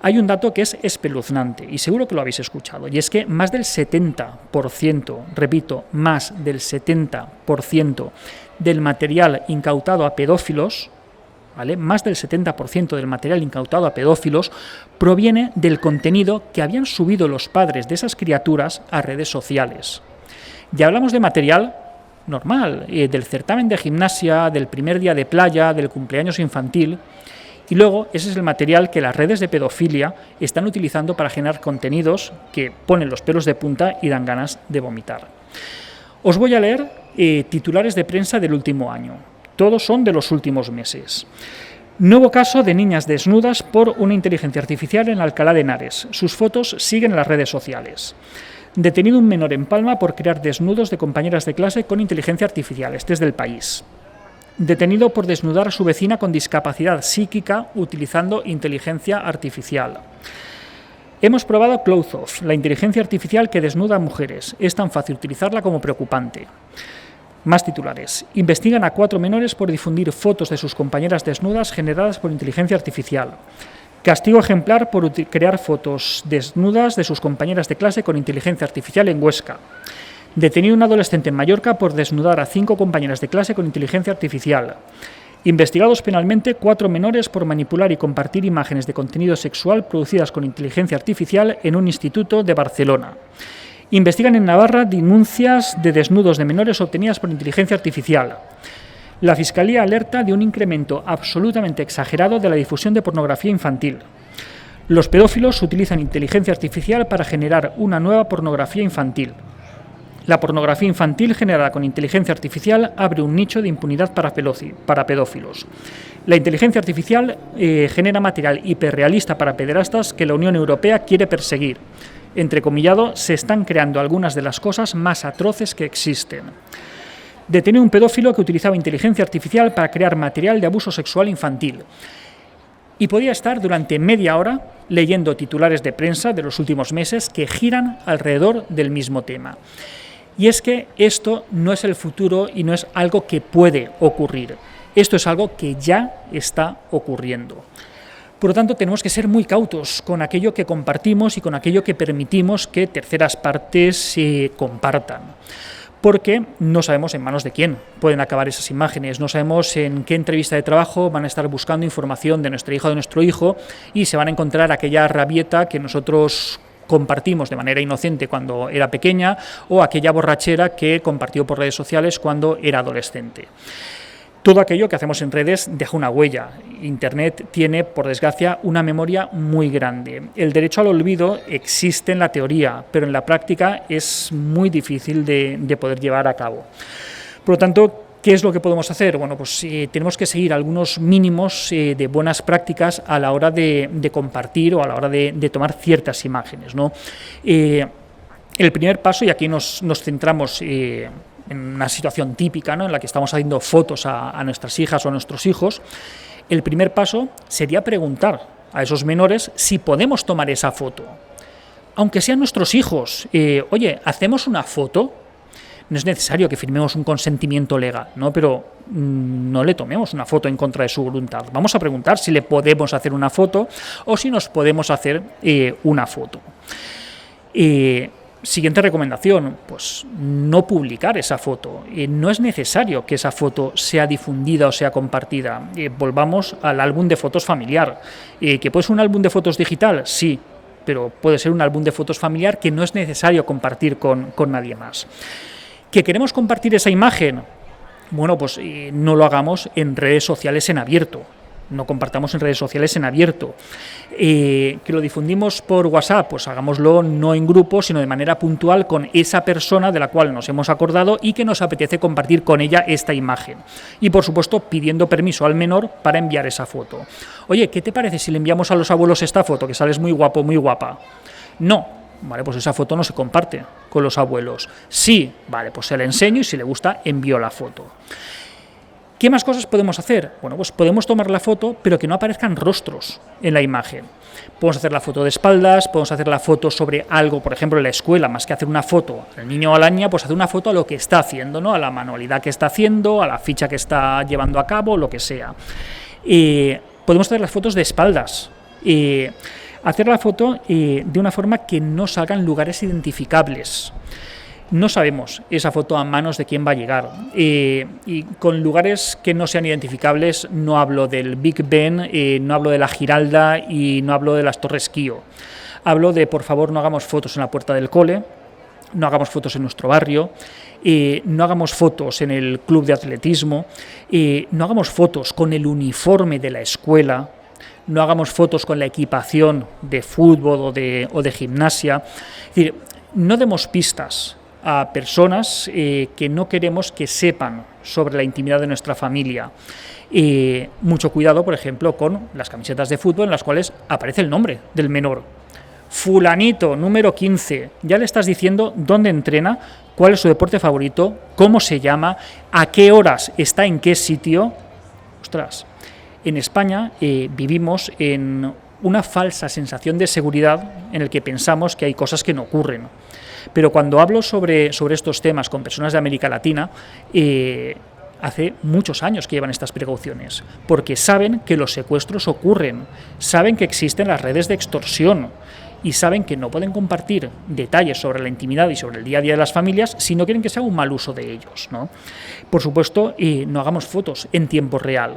Hay un dato que es espeluznante y seguro que lo habéis escuchado, y es que más del 70%, repito, más del 70% del material incautado a pedófilos, ¿vale? Más del 70% del material incautado a pedófilos proviene del contenido que habían subido los padres de esas criaturas a redes sociales. Ya hablamos de material normal, del certamen de gimnasia, del primer día de playa, del cumpleaños infantil, y luego ese es el material que las redes de pedofilia están utilizando para generar contenidos que ponen los pelos de punta y dan ganas de vomitar. Os voy a leer titulares de prensa del último año. Todos son de los últimos meses. Nuevo caso de niñas desnudas por una inteligencia artificial en Alcalá de Henares. Sus fotos siguen en las redes sociales. Detenido un menor en Palma por crear desnudos de compañeras de clase con inteligencia artificial. Este es del País. Detenido por desnudar a su vecina con discapacidad psíquica utilizando inteligencia artificial. Hemos probado Clothes, la inteligencia artificial que desnuda a mujeres. Es tan fácil utilizarla como preocupante. Más titulares. Investigan a 4 menores por difundir fotos de sus compañeras desnudas generadas por inteligencia artificial. Castigo ejemplar por crear fotos desnudas de sus compañeras de clase con inteligencia artificial en Huesca. Detenido un adolescente en Mallorca por desnudar a 5 compañeras de clase con inteligencia artificial. Investigados penalmente 4 menores por manipular y compartir imágenes de contenido sexual producidas con inteligencia artificial en un instituto de Barcelona. Investigan en Navarra denuncias de desnudos de menores obtenidas por inteligencia artificial. La Fiscalía alerta de un incremento absolutamente exagerado de la difusión de pornografía infantil. Los pedófilos utilizan inteligencia artificial para generar una nueva pornografía infantil. La pornografía infantil generada con inteligencia artificial abre un nicho de impunidad para pedófilos. La inteligencia artificial genera material hiperrealista para pederastas que la Unión Europea quiere perseguir. Entrecomillado, se están creando algunas de las cosas más atroces que existen. Detenido un pedófilo que utilizaba inteligencia artificial para crear material de abuso sexual infantil. Y podía estar durante media hora leyendo titulares de prensa de los últimos meses que giran alrededor del mismo tema. Y es que esto no es el futuro y no es algo que puede ocurrir. Esto es algo que ya está ocurriendo. Por lo tanto, tenemos que ser muy cautos con aquello que compartimos y con aquello que permitimos que terceras partes se compartan. Porque no sabemos en manos de quién pueden acabar esas imágenes, no sabemos en qué entrevista de trabajo van a estar buscando información de nuestra hija o de nuestro hijo y se van a encontrar aquella rabieta que nosotros compartimos de manera inocente cuando era pequeña o aquella borrachera que compartió por redes sociales cuando era adolescente. Todo aquello que hacemos en redes deja una huella. Internet tiene, por desgracia, una memoria muy grande. El derecho al olvido existe en la teoría, pero en la práctica es muy difícil de poder llevar a cabo. Por lo tanto, ¿qué es lo que podemos hacer? Bueno, pues tenemos que seguir algunos mínimos de buenas prácticas a la hora de compartir o a la hora de tomar ciertas imágenes, ¿no? El primer paso, y aquí nos centramos en una situación típica, ¿no?, en la que estamos haciendo fotos a nuestras hijas o a nuestros hijos, el primer paso sería preguntar a esos menores si podemos tomar esa foto. Aunque sean nuestros hijos, oye, ¿hacemos una foto? No es necesario que firmemos un consentimiento legal, ¿no?, pero no le tomemos una foto en contra de su voluntad. Vamos a preguntar si le podemos hacer una foto o si nos podemos hacer una foto. Siguiente recomendación, pues no publicar esa foto. No es necesario que esa foto sea difundida o sea compartida. Volvamos al álbum de fotos familiar. ¿Que puede ser un álbum de fotos digital? Sí, pero puede ser un álbum de fotos familiar que no es necesario compartir con nadie más. ¿Que queremos compartir esa imagen? Bueno, pues no lo hagamos en redes sociales en abierto. No compartamos en redes sociales en abierto. Que lo difundimos por WhatsApp, pues hagámoslo no en grupo, sino de manera puntual con esa persona de la cual nos hemos acordado y que nos apetece compartir con ella esta imagen. Y por supuesto pidiendo permiso al menor para enviar esa foto. Oye, ¿qué te parece si le enviamos a los abuelos esta foto, que sales muy guapo, muy guapa? No. Vale, pues esa foto no se comparte con los abuelos. Sí, vale, pues se la enseño y si le gusta envío la foto. ¿Qué más cosas podemos hacer? Bueno, pues podemos tomar la foto, pero que no aparezcan rostros en la imagen. Podemos hacer la foto de espaldas, podemos hacer la foto sobre algo, por ejemplo, en la escuela, más que hacer una foto al niño o a la niña, pues hacer una foto a lo que está haciendo, ¿no? A la manualidad que está haciendo, a la ficha que está llevando a cabo, lo que sea. Podemos hacer las fotos de espaldas. Hacer la foto de una forma que no salgan lugares identificables. No sabemos esa foto a manos de quién va a llegar. Y con lugares que no sean identificables no hablo del Big Ben, no hablo de la Giralda y no hablo de las Torres Kio. Hablo de, por favor, no hagamos fotos en la puerta del cole, no hagamos fotos en nuestro barrio, no hagamos fotos en el club de atletismo, no hagamos fotos con el uniforme de la escuela, no hagamos fotos con la equipación de fútbol o de gimnasia. Es decir, no demos pistas a personas que no queremos que sepan sobre la intimidad de nuestra familia. Mucho cuidado, por ejemplo, con las camisetas de fútbol en las cuales aparece el nombre del menor. Fulanito, número 15, ya le estás diciendo dónde entrena, cuál es su deporte favorito, cómo se llama, a qué horas está en qué sitio. Ostras, en España vivimos en una falsa sensación de seguridad en el que pensamos que hay cosas que no ocurren. Pero cuando hablo sobre estos temas con personas de América Latina, hace muchos años que llevan estas precauciones, porque saben que los secuestros ocurren, saben que existen las redes de extorsión y saben que no pueden compartir detalles sobre la intimidad y sobre el día a día de las familias si no quieren que se haga un mal uso de ellos, ¿no? Por supuesto, no hagamos fotos en tiempo real.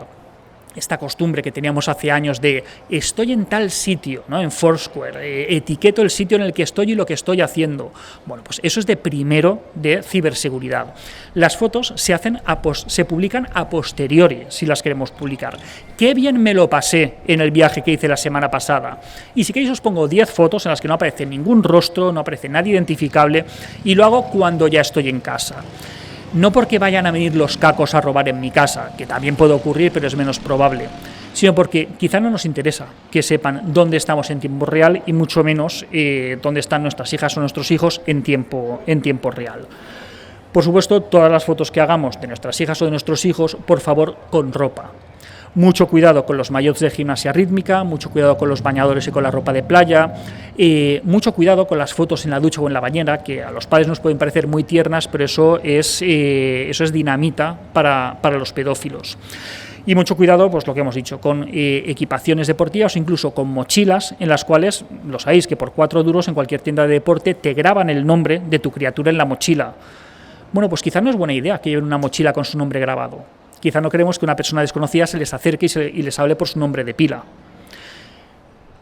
Esta costumbre que teníamos hace años de estoy en tal sitio, ¿no? En Foursquare, etiqueto el sitio en el que estoy y lo que estoy haciendo. Bueno, pues eso es de primero de ciberseguridad. Las fotos se publican a posteriori, si las queremos publicar. Qué bien me lo pasé en el viaje que hice la semana pasada. Y si queréis os pongo 10 fotos en las que no aparece ningún rostro, no aparece nadie identificable, y lo hago cuando ya estoy en casa. No porque vayan a venir los cacos a robar en mi casa, que también puede ocurrir, pero es menos probable, sino porque quizá no nos interesa que sepan dónde estamos en tiempo real y mucho menos dónde están nuestras hijas o nuestros hijos en tiempo real. Por supuesto, todas las fotos que hagamos de nuestras hijas o de nuestros hijos, por favor, con ropa. Mucho cuidado con los maillots de gimnasia rítmica, mucho cuidado con los bañadores y con la ropa de playa, mucho cuidado con las fotos en la ducha o en la bañera, que a los padres nos pueden parecer muy tiernas, pero eso es dinamita para los pedófilos. Y mucho cuidado, pues lo que hemos dicho, con equipaciones deportivas o incluso con mochilas en las cuales, lo sabéis que por 4 duros en cualquier tienda de deporte te graban el nombre de tu criatura en la mochila. Bueno, pues quizás no es buena idea que lleven una mochila con su nombre grabado. Quizá no queremos que una persona desconocida se les acerque y les hable por su nombre de pila.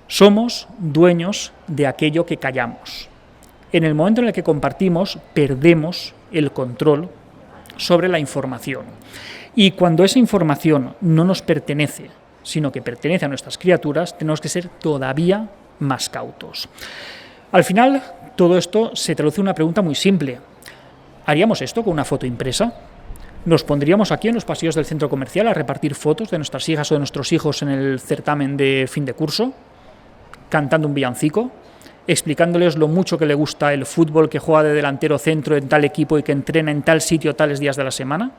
Somos dueños de aquello que callamos. En el momento en el que compartimos, perdemos el control sobre la información. Y cuando esa información no nos pertenece, sino que pertenece a nuestras criaturas, tenemos que ser todavía más cautos. Al final, todo esto se traduce en una pregunta muy simple. ¿Haríamos esto con una foto impresa? ¿Nos pondríamos aquí en los pasillos del centro comercial a repartir fotos de nuestras hijas o de nuestros hijos en el certamen de fin de curso, cantando un villancico, explicándoles lo mucho que le gusta el fútbol, que juega de delantero centro en tal equipo y que entrena en tal sitio tales días de la semana?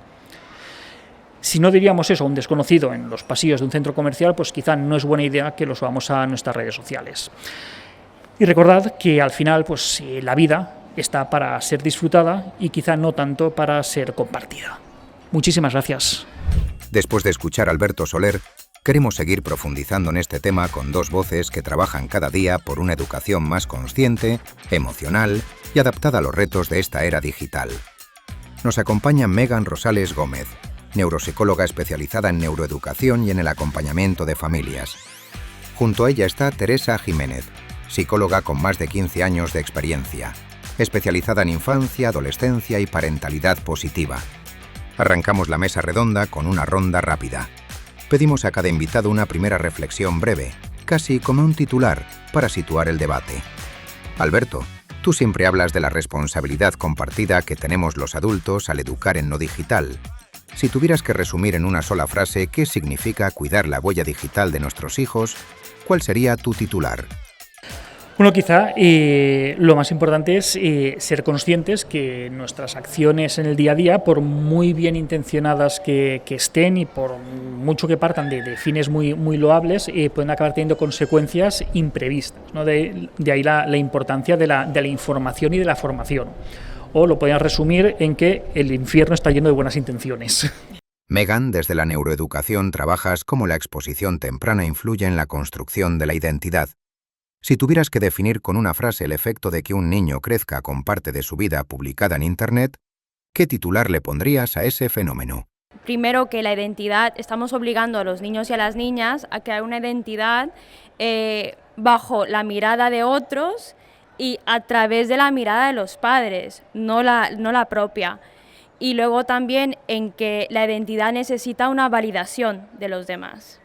Si no diríamos eso a un desconocido en los pasillos de un centro comercial, pues quizá no es buena idea que lo subamos a nuestras redes sociales. Y recordad que al final, pues la vida está para ser disfrutada y quizá no tanto para ser compartida. Muchísimas gracias. Después de escuchar a Alberto Soler, queremos seguir profundizando en este tema con 2 voces que trabajan cada día por una educación más consciente, emocional y adaptada a los retos de esta era digital. Nos acompaña Megan Rosales Gómez, neuropsicóloga especializada en neuroeducación y en el acompañamiento de familias. Junto a ella está Teresa Jiménez, psicóloga con más de 15 años de experiencia, especializada en infancia, adolescencia y parentalidad positiva. Arrancamos la mesa redonda con una ronda rápida. Pedimos a cada invitado una primera reflexión breve, casi como un titular, para situar el debate. Alberto, tú siempre hablas de la responsabilidad compartida que tenemos los adultos al educar en lo digital. Si tuvieras que resumir en una sola frase qué significa cuidar la huella digital de nuestros hijos, ¿cuál sería tu titular? Bueno, quizá lo más importante es ser conscientes que nuestras acciones en el día a día, por muy bien intencionadas que estén y por mucho que partan de fines muy loables, pueden acabar teniendo consecuencias imprevistas, ¿no? De ahí la importancia de la información y de la formación. O lo podrían resumir en que el infierno está lleno de buenas intenciones. Megan, desde la neuroeducación trabajas cómo la exposición temprana influye en la construcción de la identidad. Si tuvieras que definir con una frase el efecto de que un niño crezca con parte de su vida publicada en Internet, ¿qué titular le pondrías a ese fenómeno? Primero, que la identidad, estamos obligando a los niños y a las niñas a crear una identidad bajo la mirada de otros y a través de la mirada de los padres, no la propia. Y luego también en que la identidad necesita una validación de los demás.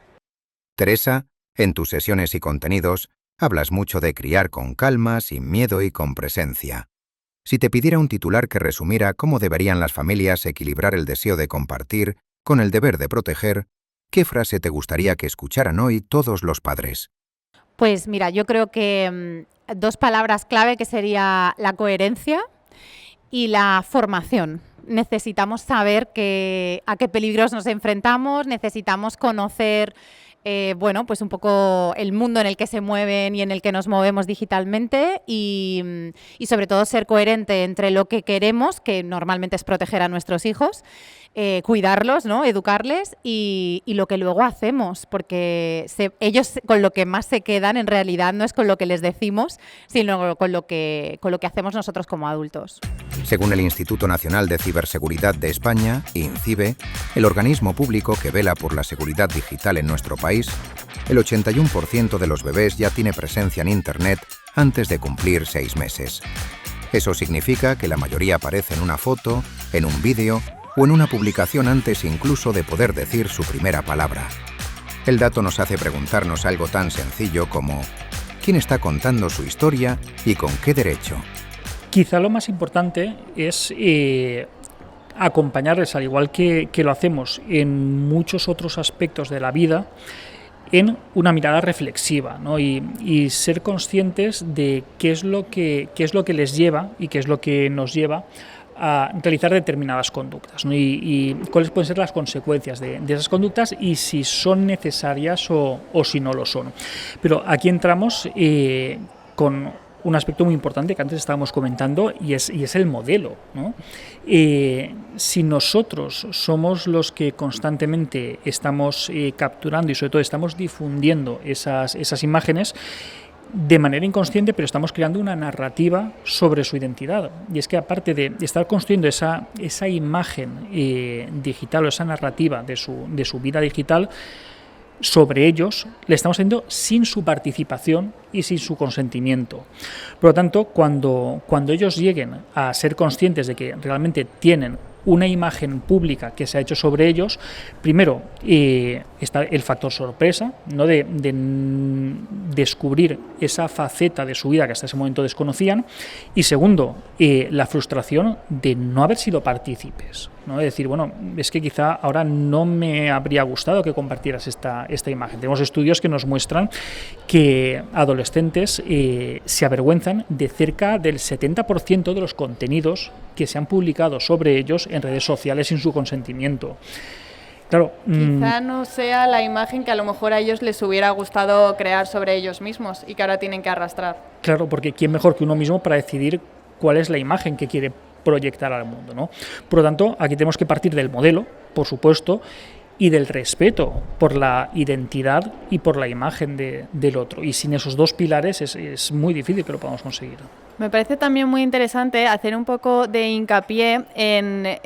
Teresa, en tus sesiones y contenidos, hablas mucho de criar con calma, sin miedo y con presencia. Si te pidiera un titular que resumiera cómo deberían las familias equilibrar el deseo de compartir con el deber de proteger, ¿qué frase te gustaría que escucharan hoy todos los padres? Pues mira, yo creo que dos palabras clave que sería la coherencia y la formación. Necesitamos saber a qué peligros nos enfrentamos, necesitamos conocer pues un poco el mundo en el que se mueven y en el que nos movemos digitalmente y sobre todo ser coherente entre lo que queremos, que normalmente es proteger a nuestros hijos, cuidarlos, ¿no? Educarles y lo que luego hacemos, porque ellos con lo que más se quedan en realidad no es con lo que les decimos, sino con lo que hacemos nosotros como adultos. Según el Instituto Nacional de Ciberseguridad de España, INCIBE, el organismo público que vela por la seguridad digital en nuestro país, el 81% de los bebés ya tiene presencia en Internet antes de cumplir 6 meses. Eso significa que la mayoría aparece en una foto, en un vídeo o en una publicación antes incluso de poder decir su primera palabra. El dato nos hace preguntarnos algo tan sencillo como ¿quién está contando su historia y con qué derecho? Quizá lo más importante es acompañarles, al igual que lo hacemos en muchos otros aspectos de la vida, en una mirada reflexiva, ¿no? y ser conscientes de qué es lo que les lleva y qué es lo que nos lleva a realizar determinadas conductas, ¿no? y cuáles pueden ser las consecuencias de esas conductas y si son necesarias o si no lo son. Pero aquí entramos con un aspecto muy importante que antes estábamos comentando y es el modelo, ¿no? Si nosotros somos los que constantemente estamos capturando y sobre todo estamos difundiendo esas imágenes de manera inconsciente, pero estamos creando una narrativa sobre su identidad. Y es que aparte de estar construyendo esa imagen digital o esa narrativa de su vida digital, sobre ellos le estamos haciendo sin su participación y sin su consentimiento. Por lo tanto, cuando ellos lleguen a ser conscientes de que realmente tienen una imagen pública que se ha hecho sobre ellos, primero está el factor sorpresa, ¿no? de descubrir esa faceta de su vida que hasta ese momento desconocían, y segundo, la frustración de no haber sido partícipes, ¿no? De decir, bueno, es que quizá ahora no me habría gustado que compartieras esta imagen. Tenemos estudios que nos muestran que adolescentes se avergüenzan de cerca del 70% de los contenidos que se han publicado sobre ellos en redes sociales sin su consentimiento. Claro, quizá no sea la imagen que a lo mejor a ellos les hubiera gustado crear sobre ellos mismos y que ahora tienen que arrastrar. Claro, porque ¿quién mejor que uno mismo para decidir cuál es la imagen que quiere proyectar al mundo, ¿no? Por lo tanto, aquí tenemos que partir del modelo, por supuesto, y del respeto por la identidad y por la imagen del otro. Y sin esos dos pilares es muy difícil que lo podamos conseguir. Me parece también muy interesante hacer un poco de hincapié en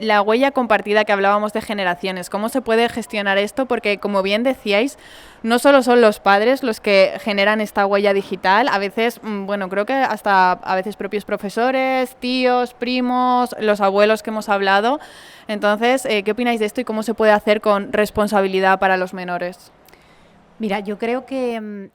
la huella compartida que hablábamos de generaciones. ¿Cómo se puede gestionar esto? Porque, como bien decíais, no solo son los padres los que generan esta huella digital, a veces, bueno, creo que hasta a veces propios profesores, tíos, primos, los abuelos que hemos hablado. Entonces, ¿qué opináis de esto y cómo se puede hacer con responsabilidad para los menores? Mira, yo creo que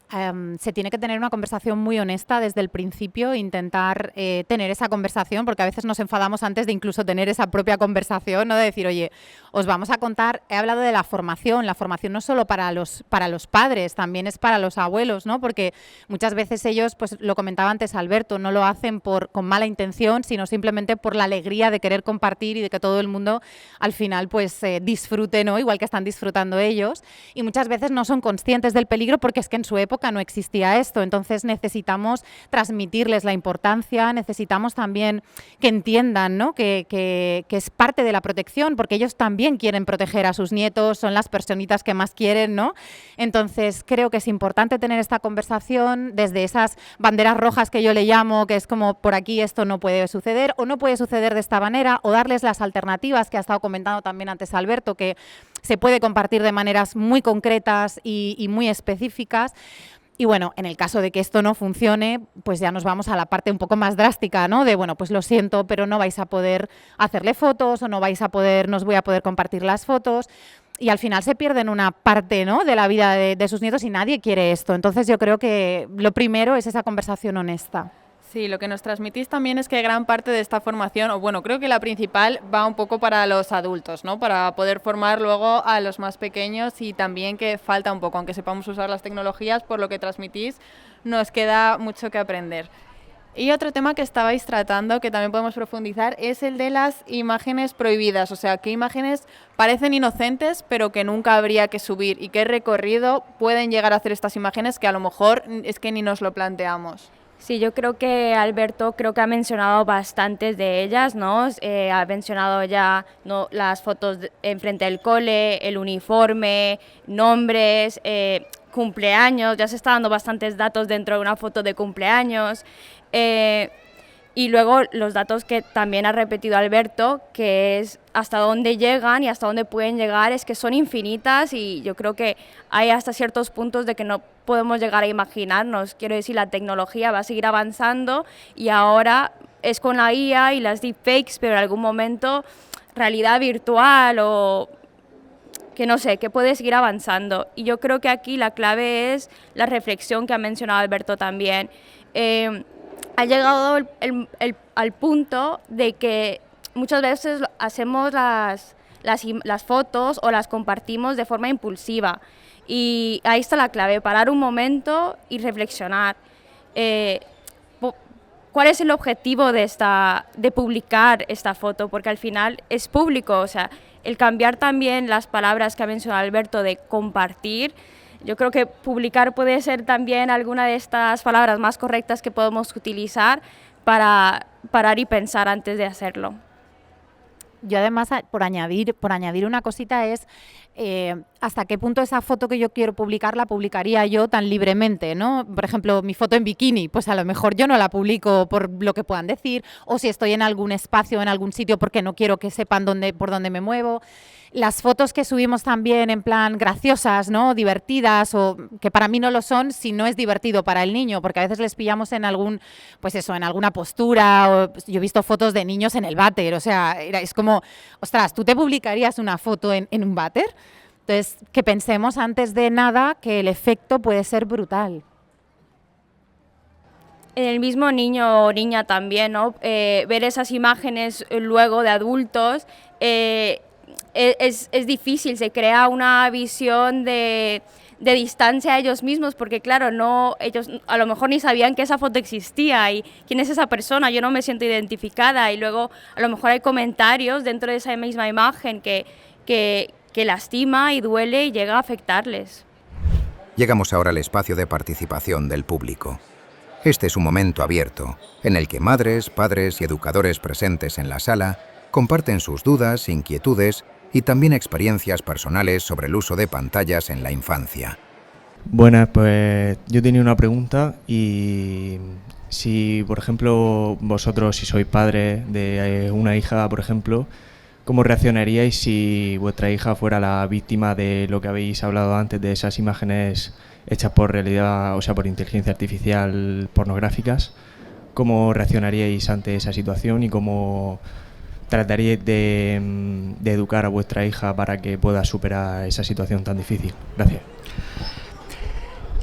se tiene que tener una conversación muy honesta desde el principio, intentar tener esa conversación, porque a veces nos enfadamos antes de incluso tener esa propia conversación, ¿no? De decir, oye, os vamos a contar, he hablado de la formación no es solo para los padres, también es para los abuelos, ¿no? Porque muchas veces ellos, pues lo comentaba antes Alberto, no lo hacen con mala intención, sino simplemente por la alegría de querer compartir y de que todo el mundo al final pues disfrute, ¿no? Igual que están disfrutando ellos, y muchas veces no son conscientes del peligro porque es que en su época no existía esto, entonces necesitamos transmitirles la importancia, necesitamos también que entiendan, ¿no? que es parte de la protección, porque ellos también quieren proteger a sus nietos, son las personitas que más quieren, ¿no? Entonces creo que es importante tener esta conversación desde esas banderas rojas que yo le llamo, que es como por aquí esto no puede suceder o no puede suceder de esta manera, o darles las alternativas que ha estado comentando también antes Alberto, que se puede compartir de maneras muy concretas y muy específicas. Y bueno, en el caso de que esto no funcione, pues ya nos vamos a la parte un poco más drástica, ¿no? De, bueno, pues lo siento, pero no vais a poder hacerle fotos o no os voy a poder compartir las fotos. Y al final se pierden una parte, ¿no? de la vida de sus nietos y nadie quiere esto. Entonces yo creo que lo primero es esa conversación honesta. Sí, lo que nos transmitís también es que gran parte de esta formación, o bueno, creo que la principal va un poco para los adultos, ¿no? Para poder formar luego a los más pequeños, y también que falta un poco, aunque sepamos usar las tecnologías, por lo que transmitís, nos queda mucho que aprender. Y otro tema que estabais tratando, que también podemos profundizar, es el de las imágenes prohibidas, o sea, qué imágenes parecen inocentes pero que nunca habría que subir, y qué recorrido pueden llegar a hacer estas imágenes que a lo mejor es que ni nos lo planteamos. Sí, yo creo que Alberto ha mencionado bastantes de ellas, ¿no? Ha mencionado ya, ¿no?, las fotos enfrente del cole, el uniforme, nombres, cumpleaños, ya se está dando bastantes datos dentro de una foto de cumpleaños. Y luego los datos que también ha repetido Alberto, que es hasta dónde llegan y hasta dónde pueden llegar, es que son infinitas, y yo creo que hay hasta ciertos puntos de que no podemos llegar a imaginarnos. Quiero decir, la tecnología va a seguir avanzando y ahora es con la IA y las deepfakes, pero en algún momento realidad virtual o que no sé, que puede seguir avanzando. Y yo creo que aquí la clave es la reflexión que ha mencionado Alberto también. Ha llegado al punto de que muchas veces hacemos las fotos o las compartimos de forma impulsiva, y ahí está la clave, parar un momento y reflexionar. ¿Cuál es el objetivo de publicar esta foto? Porque al final es público, o sea, el cambiar también las palabras que ha mencionado Alberto de compartir. Yo creo que publicar puede ser también alguna de estas palabras más correctas que podemos utilizar para parar y pensar antes de hacerlo. Yo además, por añadir una cosita, es hasta qué punto esa foto que yo quiero publicar la publicaría yo tan libremente, ¿no? Por ejemplo, mi foto en bikini, pues a lo mejor yo no la publico por lo que puedan decir, o si estoy en algún espacio, en algún sitio, porque no quiero que sepan por dónde me muevo. Las fotos que subimos también en plan graciosas, ¿no?, divertidas, o que para mí no lo son si no es divertido para el niño, porque a veces les pillamos en en alguna postura, o yo he visto fotos de niños en el váter, o sea, es como, ostras, ¿tú te publicarías una foto en un váter? Entonces, que pensemos antes de nada que el efecto puede ser brutal. En el mismo niño o niña también, ¿no? Ver esas imágenes luego de adultos, es difícil, se crea una visión de distancia a ellos mismos, porque claro, ellos a lo mejor ni sabían que esa foto existía y quién es esa persona, yo no me siento identificada, y luego a lo mejor hay comentarios dentro de esa misma imagen que lastima y duele y llega a afectarles. Llegamos ahora al espacio de participación del público. Este es un momento abierto, en el que madres, padres y educadores presentes en la sala comparten sus dudas, inquietudes y también experiencias personales sobre el uso de pantallas en la infancia. Buenas, pues yo tenía una pregunta, y si, por ejemplo, vosotros, si sois padres de una hija, por ejemplo, ¿cómo reaccionaríais si vuestra hija fuera la víctima de lo que habéis hablado antes, de esas imágenes hechas por realidad, o sea, por inteligencia artificial pornográficas? ¿Cómo reaccionaríais ante esa situación y cómo trataríais de educar a vuestra hija para que pueda superar esa situación tan difícil? Gracias.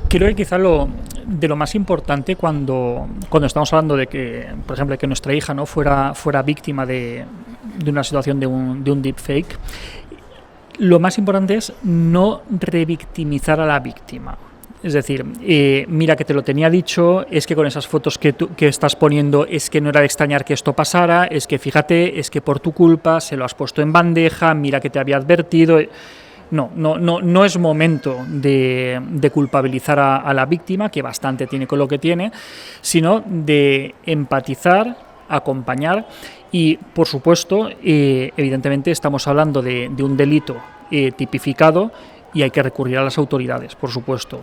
Creo que quizá de lo más importante cuando estamos hablando de que, por ejemplo, que nuestra hija no fuera víctima de una situación de un deepfake, lo más importante es no revictimizar a la víctima. Es decir, mira que te lo tenía dicho, es que con esas fotos que estás poniendo es que no era de extrañar que esto pasara, es que fíjate, es que por tu culpa se lo has puesto en bandeja, mira que te había advertido. No es momento de culpabilizar a la víctima, que bastante tiene con lo que tiene, sino de empatizar, acompañar y, por supuesto, evidentemente estamos hablando de un delito tipificado y hay que recurrir a las autoridades, por supuesto,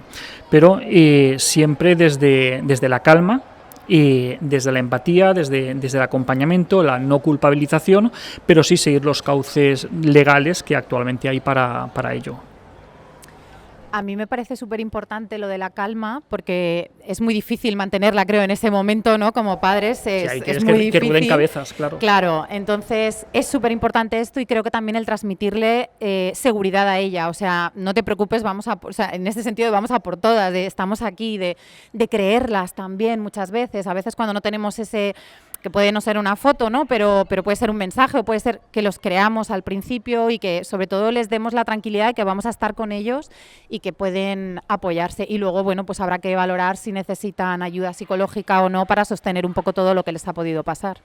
pero siempre desde la calma, desde la empatía, desde el acompañamiento, la no culpabilización, pero sí seguir los cauces legales que actualmente hay para ello. A mí me parece súper importante lo de la calma, porque es muy difícil mantenerla, creo, en ese momento, ¿no? Como padres es muy difícil. Que rueden cabezas, claro. Claro, entonces es súper importante esto y creo que también el transmitirle seguridad a ella. O sea, no te preocupes, en este sentido vamos a por todas, estamos aquí, de creerlas también muchas veces. A veces cuando no tenemos ese... que puede no ser una foto, ¿no? Pero puede ser un mensaje o puede ser que los creamos al principio y que sobre todo les demos la tranquilidad de que vamos a estar con ellos y que pueden apoyarse. Y luego, bueno, pues habrá que valorar si necesitan ayuda psicológica o no para sostener un poco todo lo que les ha podido pasar.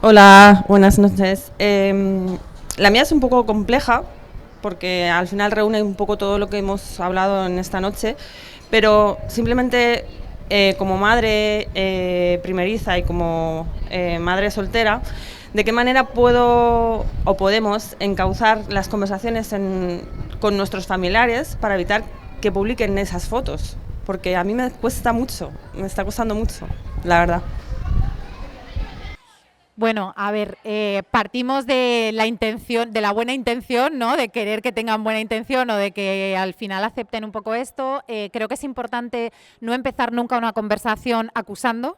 Hola, buenas noches. La mía es un poco compleja porque al final reúne un poco todo lo que hemos hablado en esta noche, pero simplemente... como madre primeriza y como madre soltera, ¿de qué manera puedo o podemos encauzar las conversaciones con nuestros familiares para evitar que publiquen esas fotos? Porque a mí me cuesta mucho, me está costando mucho, la verdad. Bueno, a ver, partimos de la intención, de la buena intención, ¿no? De querer que tengan buena intención o de que al final acepten un poco esto. Creo que es importante no empezar nunca una conversación acusando,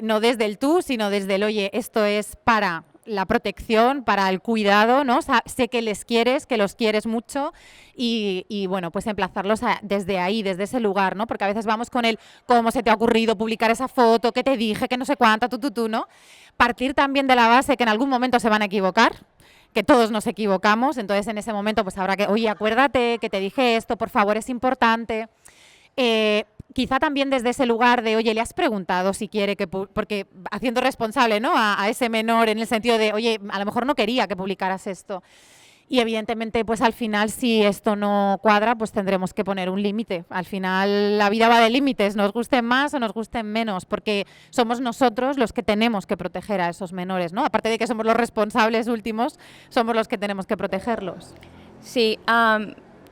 no desde el tú, sino desde el oye, esto es para la protección, para el cuidado, ¿no? O sea, sé que les quieres, que los quieres mucho y bueno, pues emplazarlos desde ahí, desde ese lugar, ¿no? Porque a veces vamos con el cómo se te ha ocurrido publicar esa foto, que te dije, que no sé cuánta, tú, ¿no? Partir también de la base que en algún momento se van a equivocar, que todos nos equivocamos, entonces en ese momento pues habrá que, oye, acuérdate que te dije esto, por favor, es importante. Quizá también desde ese lugar de, oye, le has preguntado si quiere que... Porque haciendo responsable, ¿no? a ese menor en el sentido de, oye, a lo mejor no quería que publicaras esto. Y evidentemente, pues al final, si esto no cuadra, pues tendremos que poner un límite. Al final, la vida va de límites, nos gusten más o nos gusten menos, porque somos nosotros los que tenemos que proteger a esos menores, ¿no? Aparte de que somos los responsables últimos, somos los que tenemos que protegerlos. Sí,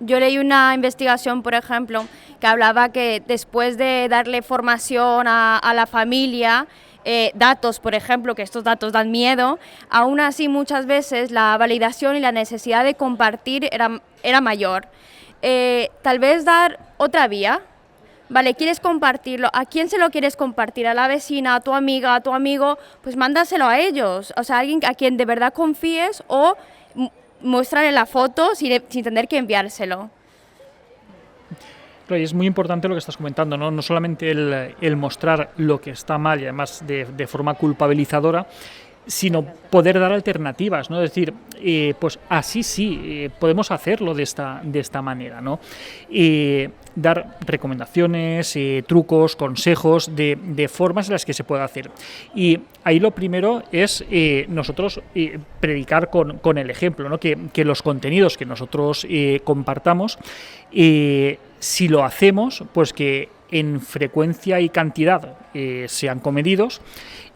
yo leí una investigación, por ejemplo, que hablaba que después de darle formación a la familia, datos, por ejemplo, que estos datos dan miedo, aún así muchas veces la validación y la necesidad de compartir era mayor. Tal vez dar otra vía. Vale, ¿quieres compartirlo? ¿A quién se lo quieres compartir? ¿A la vecina, a tu amiga, a tu amigo? Pues mándaselo a ellos, o sea, a alguien a quien de verdad confíes o muéstrale la foto sin tener que enviárselo. Y es muy importante lo que estás comentando, no solamente el mostrar lo que está mal y además de forma culpabilizadora, sino poder dar alternativas, ¿no? Es decir, pues así sí, podemos hacerlo de esta manera, ¿no? Dar recomendaciones, trucos, consejos de formas en las que se puede hacer. Y ahí lo primero es nosotros predicar con el ejemplo, ¿no? Que los contenidos que nosotros compartamos, si lo hacemos, pues que en frecuencia y cantidad sean comedidos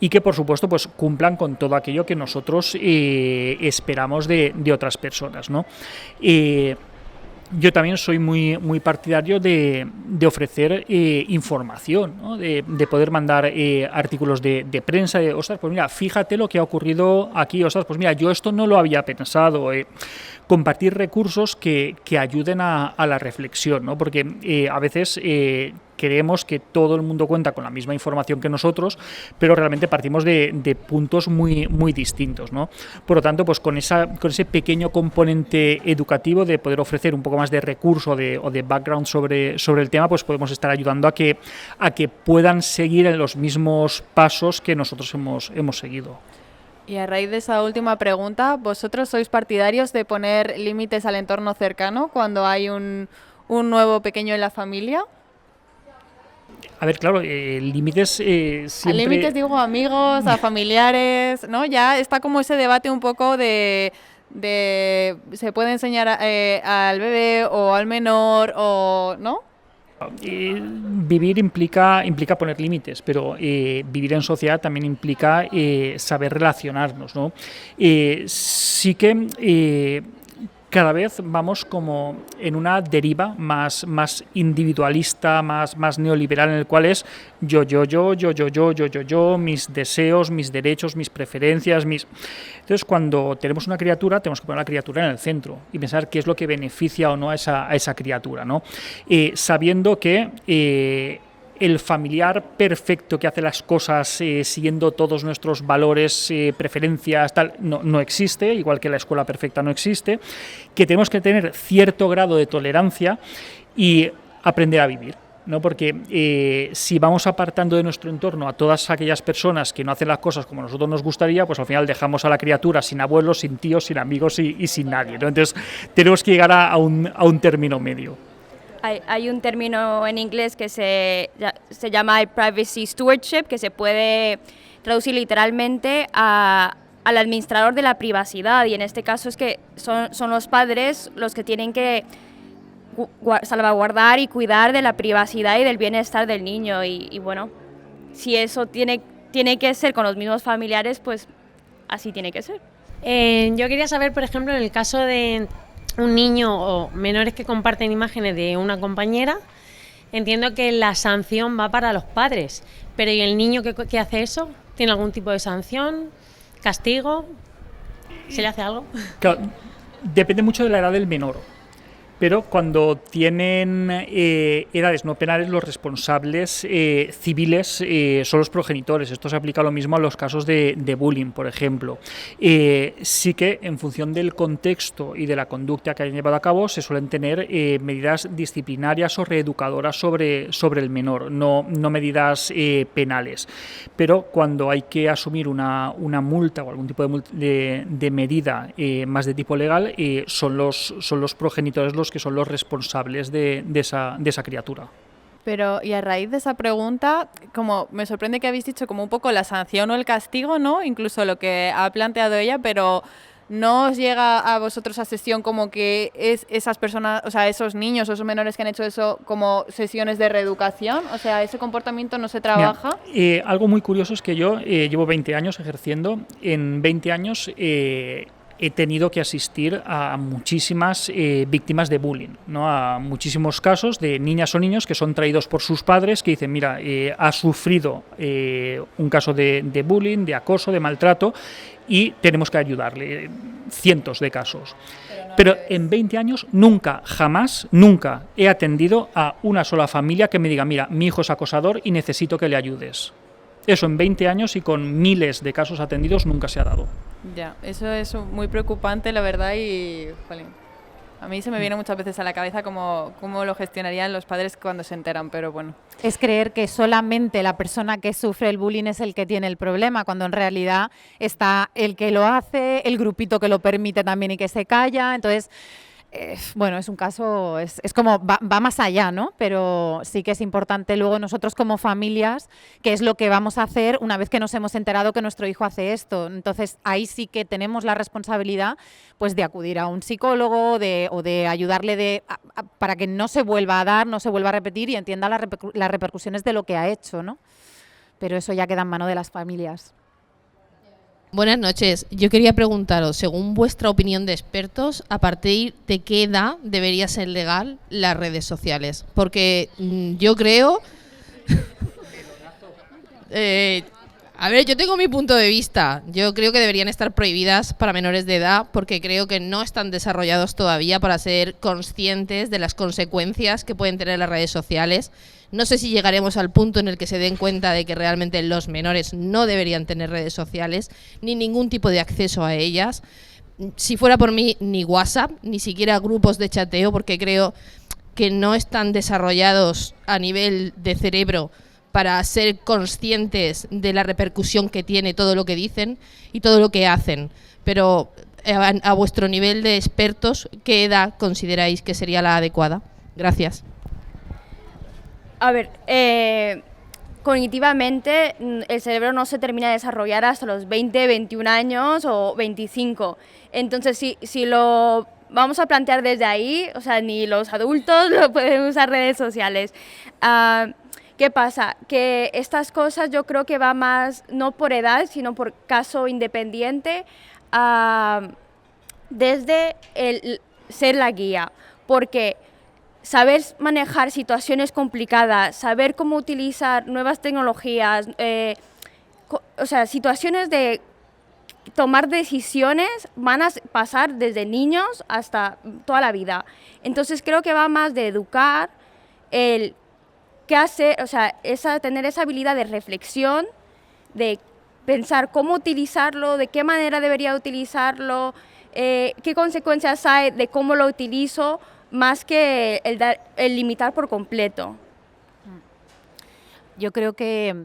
y que por supuesto pues cumplan con todo aquello que nosotros esperamos de otras personas, ¿no? yo también soy muy partidario de ofrecer información, ¿no? de poder mandar artículos de prensa, ostras, pues mira, fíjate lo que ha ocurrido aquí, ostras, pues mira, yo esto no lo había pensado, compartir recursos que ayuden a la reflexión, ¿no? Porque a veces creemos que todo el mundo cuenta con la misma información que nosotros, pero realmente partimos de puntos muy distintos, ¿no? Por lo tanto, pues con ese pequeño componente educativo de poder ofrecer un poco más de recurso o de background sobre el tema, pues podemos estar ayudando a que puedan seguir en los mismos pasos que nosotros hemos seguido. Y a raíz de esa última pregunta, ¿vosotros sois partidarios de poner límites al entorno cercano cuando hay un nuevo pequeño en la familia? A ver, claro, límites siempre... A límites digo amigos, a familiares, ¿no? Ya está como ese debate un poco de se puede enseñar al bebé o al menor o ¿no? Vivir implica poner límites, pero vivir en sociedad también implica saber relacionarnos, ¿no? Sí que cada vez vamos como en una deriva más individualista, más neoliberal, en el cual es yo, mis deseos, mis derechos, mis preferencias, Entonces, cuando tenemos una criatura, tenemos que poner a la criatura en el centro y pensar qué es lo que beneficia o no a esa criatura, ¿no? Sabiendo que el familiar perfecto que hace las cosas siguiendo todos nuestros valores, preferencias, tal, no existe, igual que la escuela perfecta no existe, que tenemos que tener cierto grado de tolerancia y aprender a vivir, ¿no? Porque si vamos apartando de nuestro entorno a todas aquellas personas que no hacen las cosas como a nosotros nos gustaría, pues al final dejamos a la criatura sin abuelos, sin tíos, sin amigos y sin nadie, ¿no? Entonces tenemos que llegar a un término medio. Hay un término en inglés que se llama privacy stewardship, que se puede traducir literalmente al administrador de la privacidad, y en este caso es que son los padres los que tienen que salvaguardar y cuidar de la privacidad y del bienestar del niño, y bueno, si eso tiene que ser con los mismos familiares, pues así tiene que ser. Yo quería saber, por ejemplo, en el caso de un niño o menores que comparten imágenes de una compañera, entiendo que la sanción va para los padres, pero ¿y el niño que hace eso? ¿Tiene algún tipo de sanción? ¿Castigo? ¿Se le hace algo? Claro, depende mucho de la edad del menor. Pero cuando tienen edades no penales, los responsables civiles son los progenitores. Esto se aplica lo mismo a los casos de bullying, por ejemplo. Sí que en función del contexto y de la conducta que hayan llevado a cabo, se suelen tener medidas disciplinarias o reeducadoras sobre el menor, no medidas penales. Pero cuando hay que asumir una multa o algún tipo de medida más de tipo legal, son los progenitores los que son los responsables de esa criatura. Pero, y a raíz de esa pregunta, como me sorprende que habéis dicho como un poco la sanción o el castigo, ¿no? Incluso lo que ha planteado ella, pero ¿no os llega a vosotros a sesión como que es esas personas, o sea, esos niños o esos menores que han hecho eso como sesiones de reeducación? O sea, ¿ese comportamiento no se trabaja? Mira, algo muy curioso es que yo llevo 20 años ejerciendo. En 20 años he tenido que asistir a muchísimas víctimas de bullying, ¿no? A muchísimos casos de niñas o niños que son traídos por sus padres que dicen, mira, ha sufrido un caso de bullying, de acoso, de maltrato, y tenemos que ayudarle. Cientos de casos. Pero en 20 años nunca he atendido a una sola familia que me diga, mira, mi hijo es acosador y necesito que le ayudes. Eso en 20 años y con miles de casos atendidos nunca se ha dado. Ya, eso es muy preocupante, la verdad, y jolín, a mí se me viene muchas veces a la cabeza cómo lo gestionarían los padres cuando se enteran, pero bueno. Es creer que solamente la persona que sufre el bullying es el que tiene el problema, cuando en realidad está el que lo hace, el grupito que lo permite también y que se calla. Entonces, bueno, es un caso, es como va más allá, ¿no? Pero sí que es importante luego nosotros como familias, qué es lo que vamos a hacer una vez que nos hemos enterado que nuestro hijo hace esto. Entonces ahí sí que tenemos la responsabilidad, pues, de acudir a un psicólogo o de ayudarle para que no se vuelva a dar, no se vuelva a repetir y entienda las repercusiones de lo que ha hecho, ¿no? Pero eso ya queda en mano de las familias. Buenas noches. Yo quería preguntaros, según vuestra opinión de expertos, ¿a partir de qué edad debería ser legal las redes sociales? Porque yo creo... A ver, yo tengo mi punto de vista. Yo creo que deberían estar prohibidas para menores de edad porque creo que no están desarrollados todavía para ser conscientes de las consecuencias que pueden tener las redes sociales. No sé si llegaremos al punto en el que se den cuenta de que realmente los menores no deberían tener redes sociales ni ningún tipo de acceso a ellas. Si fuera por mí, ni WhatsApp, ni siquiera grupos de chateo, porque creo que no están desarrollados a nivel de cerebro para ser conscientes de la repercusión que tiene todo lo que dicen y todo lo que hacen. Pero a vuestro nivel de expertos, ¿qué edad consideráis que sería la adecuada? Gracias. A ver, cognitivamente el cerebro no se termina de desarrollar hasta los 20, 21 años o 25. Entonces, si lo vamos a plantear desde ahí, o sea, ni los adultos lo pueden usar redes sociales. ¿Qué pasa? Que estas cosas yo creo que va más, no por edad, sino por caso independiente, desde el ser la guía. Porque saber manejar situaciones complicadas, saber cómo utilizar nuevas tecnologías, o sea, situaciones de tomar decisiones van a pasar desde niños hasta toda la vida. Entonces creo que va más de educar, el qué hacer, o sea, tener esa habilidad de reflexión, de pensar cómo utilizarlo, de qué manera debería utilizarlo, qué consecuencias hay de cómo lo utilizo, más que el limitar por completo. Yo creo que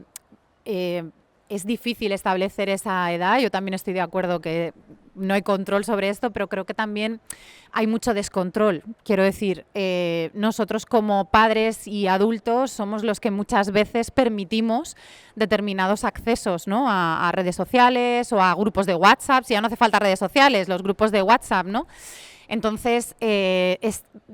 es difícil establecer esa edad. Yo también estoy de acuerdo que no hay control sobre esto, pero creo que también hay mucho descontrol. Quiero decir, nosotros como padres y adultos somos los que muchas veces permitimos determinados accesos, ¿no? a redes sociales o a grupos de WhatsApp. Si ya no hace falta redes sociales, los grupos de WhatsApp, ¿no? Entonces,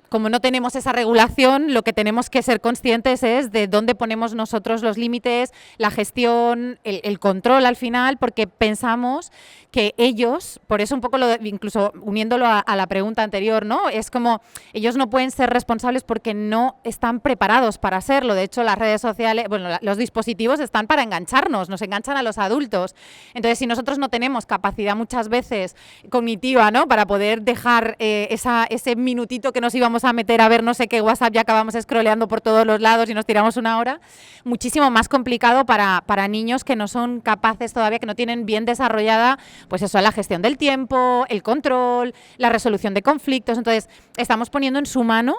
como no tenemos esa regulación, lo que tenemos que ser conscientes es de dónde ponemos nosotros los límites, la gestión, el control al final, porque pensamos que ellos, por eso un poco, incluso uniéndolo a la pregunta anterior, ¿no? Es como ellos no pueden ser responsables porque no están preparados para serlo. De hecho, las redes sociales, bueno, los dispositivos están para engancharnos, nos enganchan a los adultos. Entonces, si nosotros no tenemos capacidad muchas veces cognitiva, ¿no? Para poder dejar ese minutito que nos íbamos a meter a ver no sé qué WhatsApp, ya acabamos scrolleando por todos los lados y nos tiramos una hora, muchísimo más complicado para niños que no son capaces todavía, que no tienen bien desarrollada, pues eso, la gestión del tiempo, el control, la resolución de conflictos. Entonces, estamos poniendo en su mano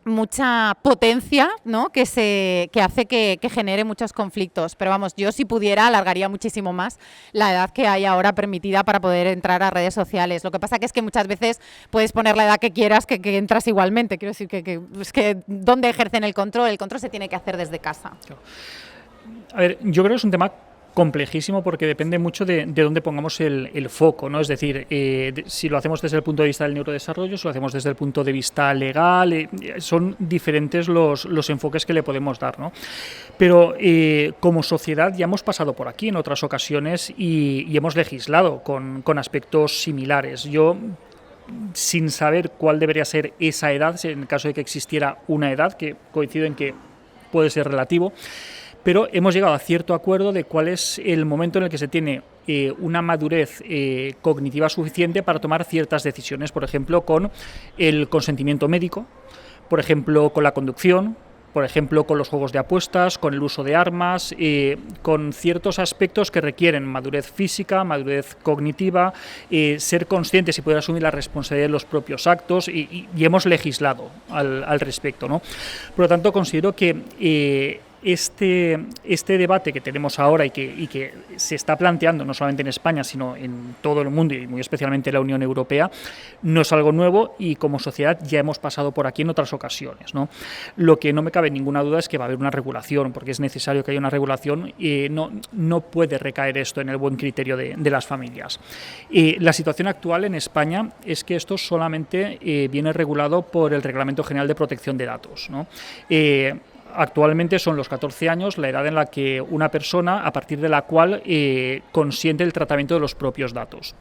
mucha potencia, ¿no? que hace que genere muchos conflictos. Pero vamos, yo si pudiera alargaría muchísimo más la edad que hay ahora permitida para poder entrar a redes sociales. Lo que pasa que es que muchas veces puedes poner la edad que quieras que entras igualmente. Quiero decir es que ¿dónde ejercen el control? El control se tiene que hacer desde casa. A ver, yo creo que es un tema complejísimo porque depende mucho de dónde pongamos el foco, ¿no? Es decir, si lo hacemos desde el punto de vista del neurodesarrollo, si lo hacemos desde el punto de vista legal, son diferentes los enfoques que le podemos dar, ¿no? Pero como sociedad ya hemos pasado por aquí en otras ocasiones y hemos legislado con aspectos similares. Yo, sin saber cuál debería ser esa edad, en el caso de que existiera una edad, que coincido en que puede ser relativo, pero hemos llegado a cierto acuerdo de cuál es el momento en el que se tiene una madurez cognitiva suficiente para tomar ciertas decisiones, por ejemplo, con el consentimiento médico, por ejemplo, con la conducción, por ejemplo, con los juegos de apuestas, con el uso de armas, con ciertos aspectos que requieren madurez física, madurez cognitiva, ser conscientes y poder asumir la responsabilidad de los propios actos, y hemos legislado al respecto, ¿no? Por lo tanto, considero que este debate que tenemos ahora y que se está planteando no solamente en España, sino en todo el mundo y muy especialmente en la Unión Europea, no es algo nuevo y como sociedad ya hemos pasado por aquí en otras ocasiones, ¿no? Lo que no me cabe ninguna duda es que va a haber una regulación, porque es necesario que haya una regulación y no puede recaer esto en el buen criterio de las familias. La situación actual en España es que esto solamente viene regulado por el Reglamento General de Protección de Datos, ¿no? actualmente son los 14 años la edad en la que una persona, a partir de la cual consiente el tratamiento de los propios datos.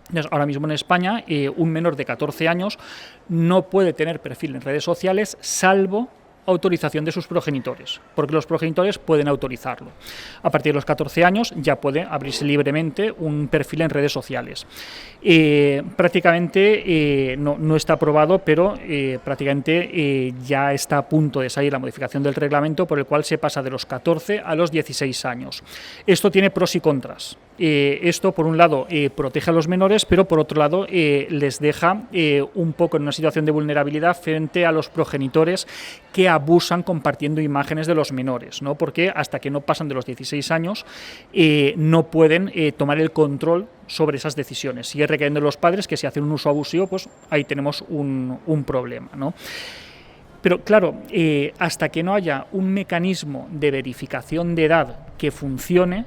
Entonces, ahora mismo en España, un menor de 14 años no puede tener perfil en redes sociales salvo autorización de sus progenitores, porque los progenitores pueden autorizarlo. A partir de los 14 años ya puede abrirse libremente un perfil en redes sociales. Prácticamente no está aprobado, pero prácticamente ya está a punto de salir la modificación del reglamento por el cual se pasa de los 14 a los 16 años. Esto tiene pros y contras. Esto, por un lado, protege a los menores, pero por otro lado les deja un poco en una situación de vulnerabilidad frente a los progenitores que abusan compartiendo imágenes de los menores, ¿no? Porque hasta que no pasan de los 16 años no pueden tomar el control sobre esas decisiones. Sigue recayendo en los padres, que si hacen un uso abusivo, pues ahí tenemos un problema, ¿no? Pero claro, hasta que no haya un mecanismo de verificación de edad que funcione,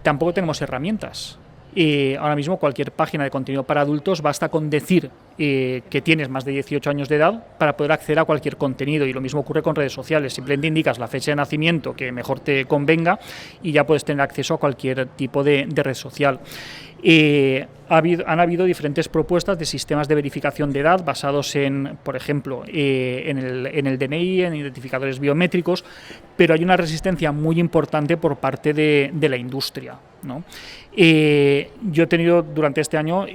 tampoco tenemos herramientas. Ahora mismo cualquier página de contenido para adultos basta con decir que tienes más de 18 años de edad para poder acceder a cualquier contenido, y lo mismo ocurre con redes sociales. Simplemente indicas la fecha de nacimiento que mejor te convenga y ya puedes tener acceso a cualquier tipo de red social. Han habido diferentes propuestas de sistemas de verificación de edad basados en, por ejemplo, en el DNI, en identificadores biométricos, pero hay una resistencia muy importante por parte de la industria, ¿no? Yo he tenido durante este año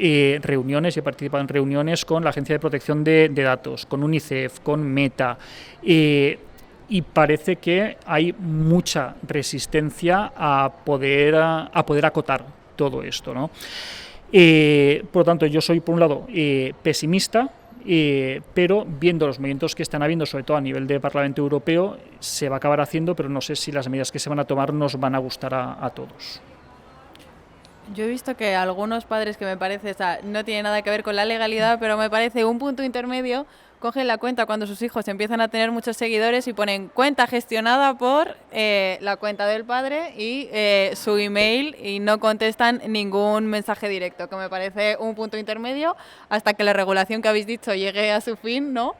reuniones, he participado en reuniones con la Agencia de Protección de Datos, con UNICEF, con Meta, y parece que hay mucha resistencia a poder acotar todo esto, ¿no? Por lo tanto, yo soy, por un lado, pesimista, pero viendo los movimientos que están habiendo, sobre todo a nivel de Parlamento Europeo, se va a acabar haciendo, pero no sé si las medidas que se van a tomar nos van a gustar a todos. Yo he visto que algunos padres, que me parece, o sea, no tiene nada que ver con la legalidad, pero me parece un punto intermedio, cogen la cuenta cuando sus hijos empiezan a tener muchos seguidores y ponen cuenta gestionada por la cuenta del padre y su email, y no contestan ningún mensaje directo, que me parece un punto intermedio hasta que la regulación que habéis dicho llegue a su fin, ¿no?,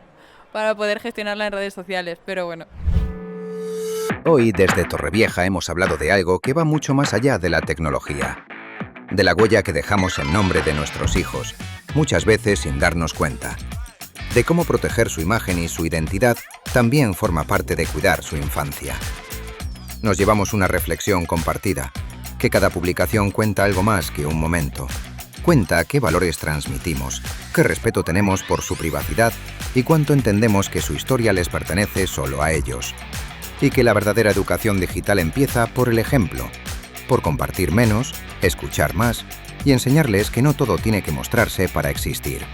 para poder gestionarla en redes sociales, pero bueno. Hoy, desde Torrevieja, hemos hablado de algo que va mucho más allá de la tecnología. De la huella que dejamos en nombre de nuestros hijos, muchas veces sin darnos cuenta. De cómo proteger su imagen y su identidad también forma parte de cuidar su infancia. Nos llevamos una reflexión compartida, que cada publicación cuenta algo más que un momento. Cuenta qué valores transmitimos, qué respeto tenemos por su privacidad y cuánto entendemos que su historia les pertenece solo a ellos. Y que la verdadera educación digital empieza por el ejemplo, por compartir menos, escuchar más y enseñarles que no todo tiene que mostrarse para existir.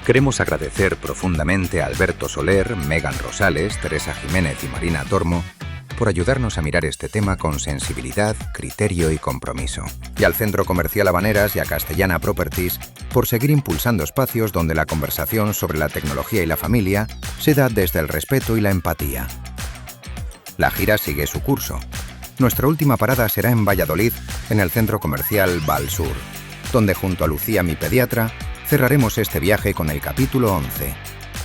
Queremos agradecer profundamente a Alberto Soler, Megan Rosales, Teresa Jiménez y Marina Tormo por ayudarnos a mirar este tema con sensibilidad, criterio y compromiso. Y al Centro Comercial Habaneras y a Castellana Properties por seguir impulsando espacios donde la conversación sobre la tecnología y la familia se da desde el respeto y la empatía. La gira sigue su curso. Nuestra última parada será en Valladolid, en el Centro Comercial Valsur, donde junto a Lucía, mi pediatra, cerraremos este viaje con el capítulo 11.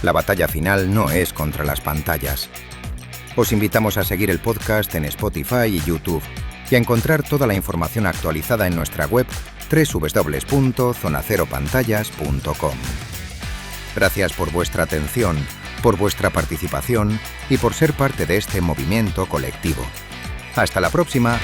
La batalla final no es contra las pantallas. Os invitamos a seguir el podcast en Spotify y YouTube y a encontrar toda la información actualizada en nuestra web www.zonaceropantallas.com. Gracias por vuestra atención, por vuestra participación y por ser parte de este movimiento colectivo. Hasta la próxima.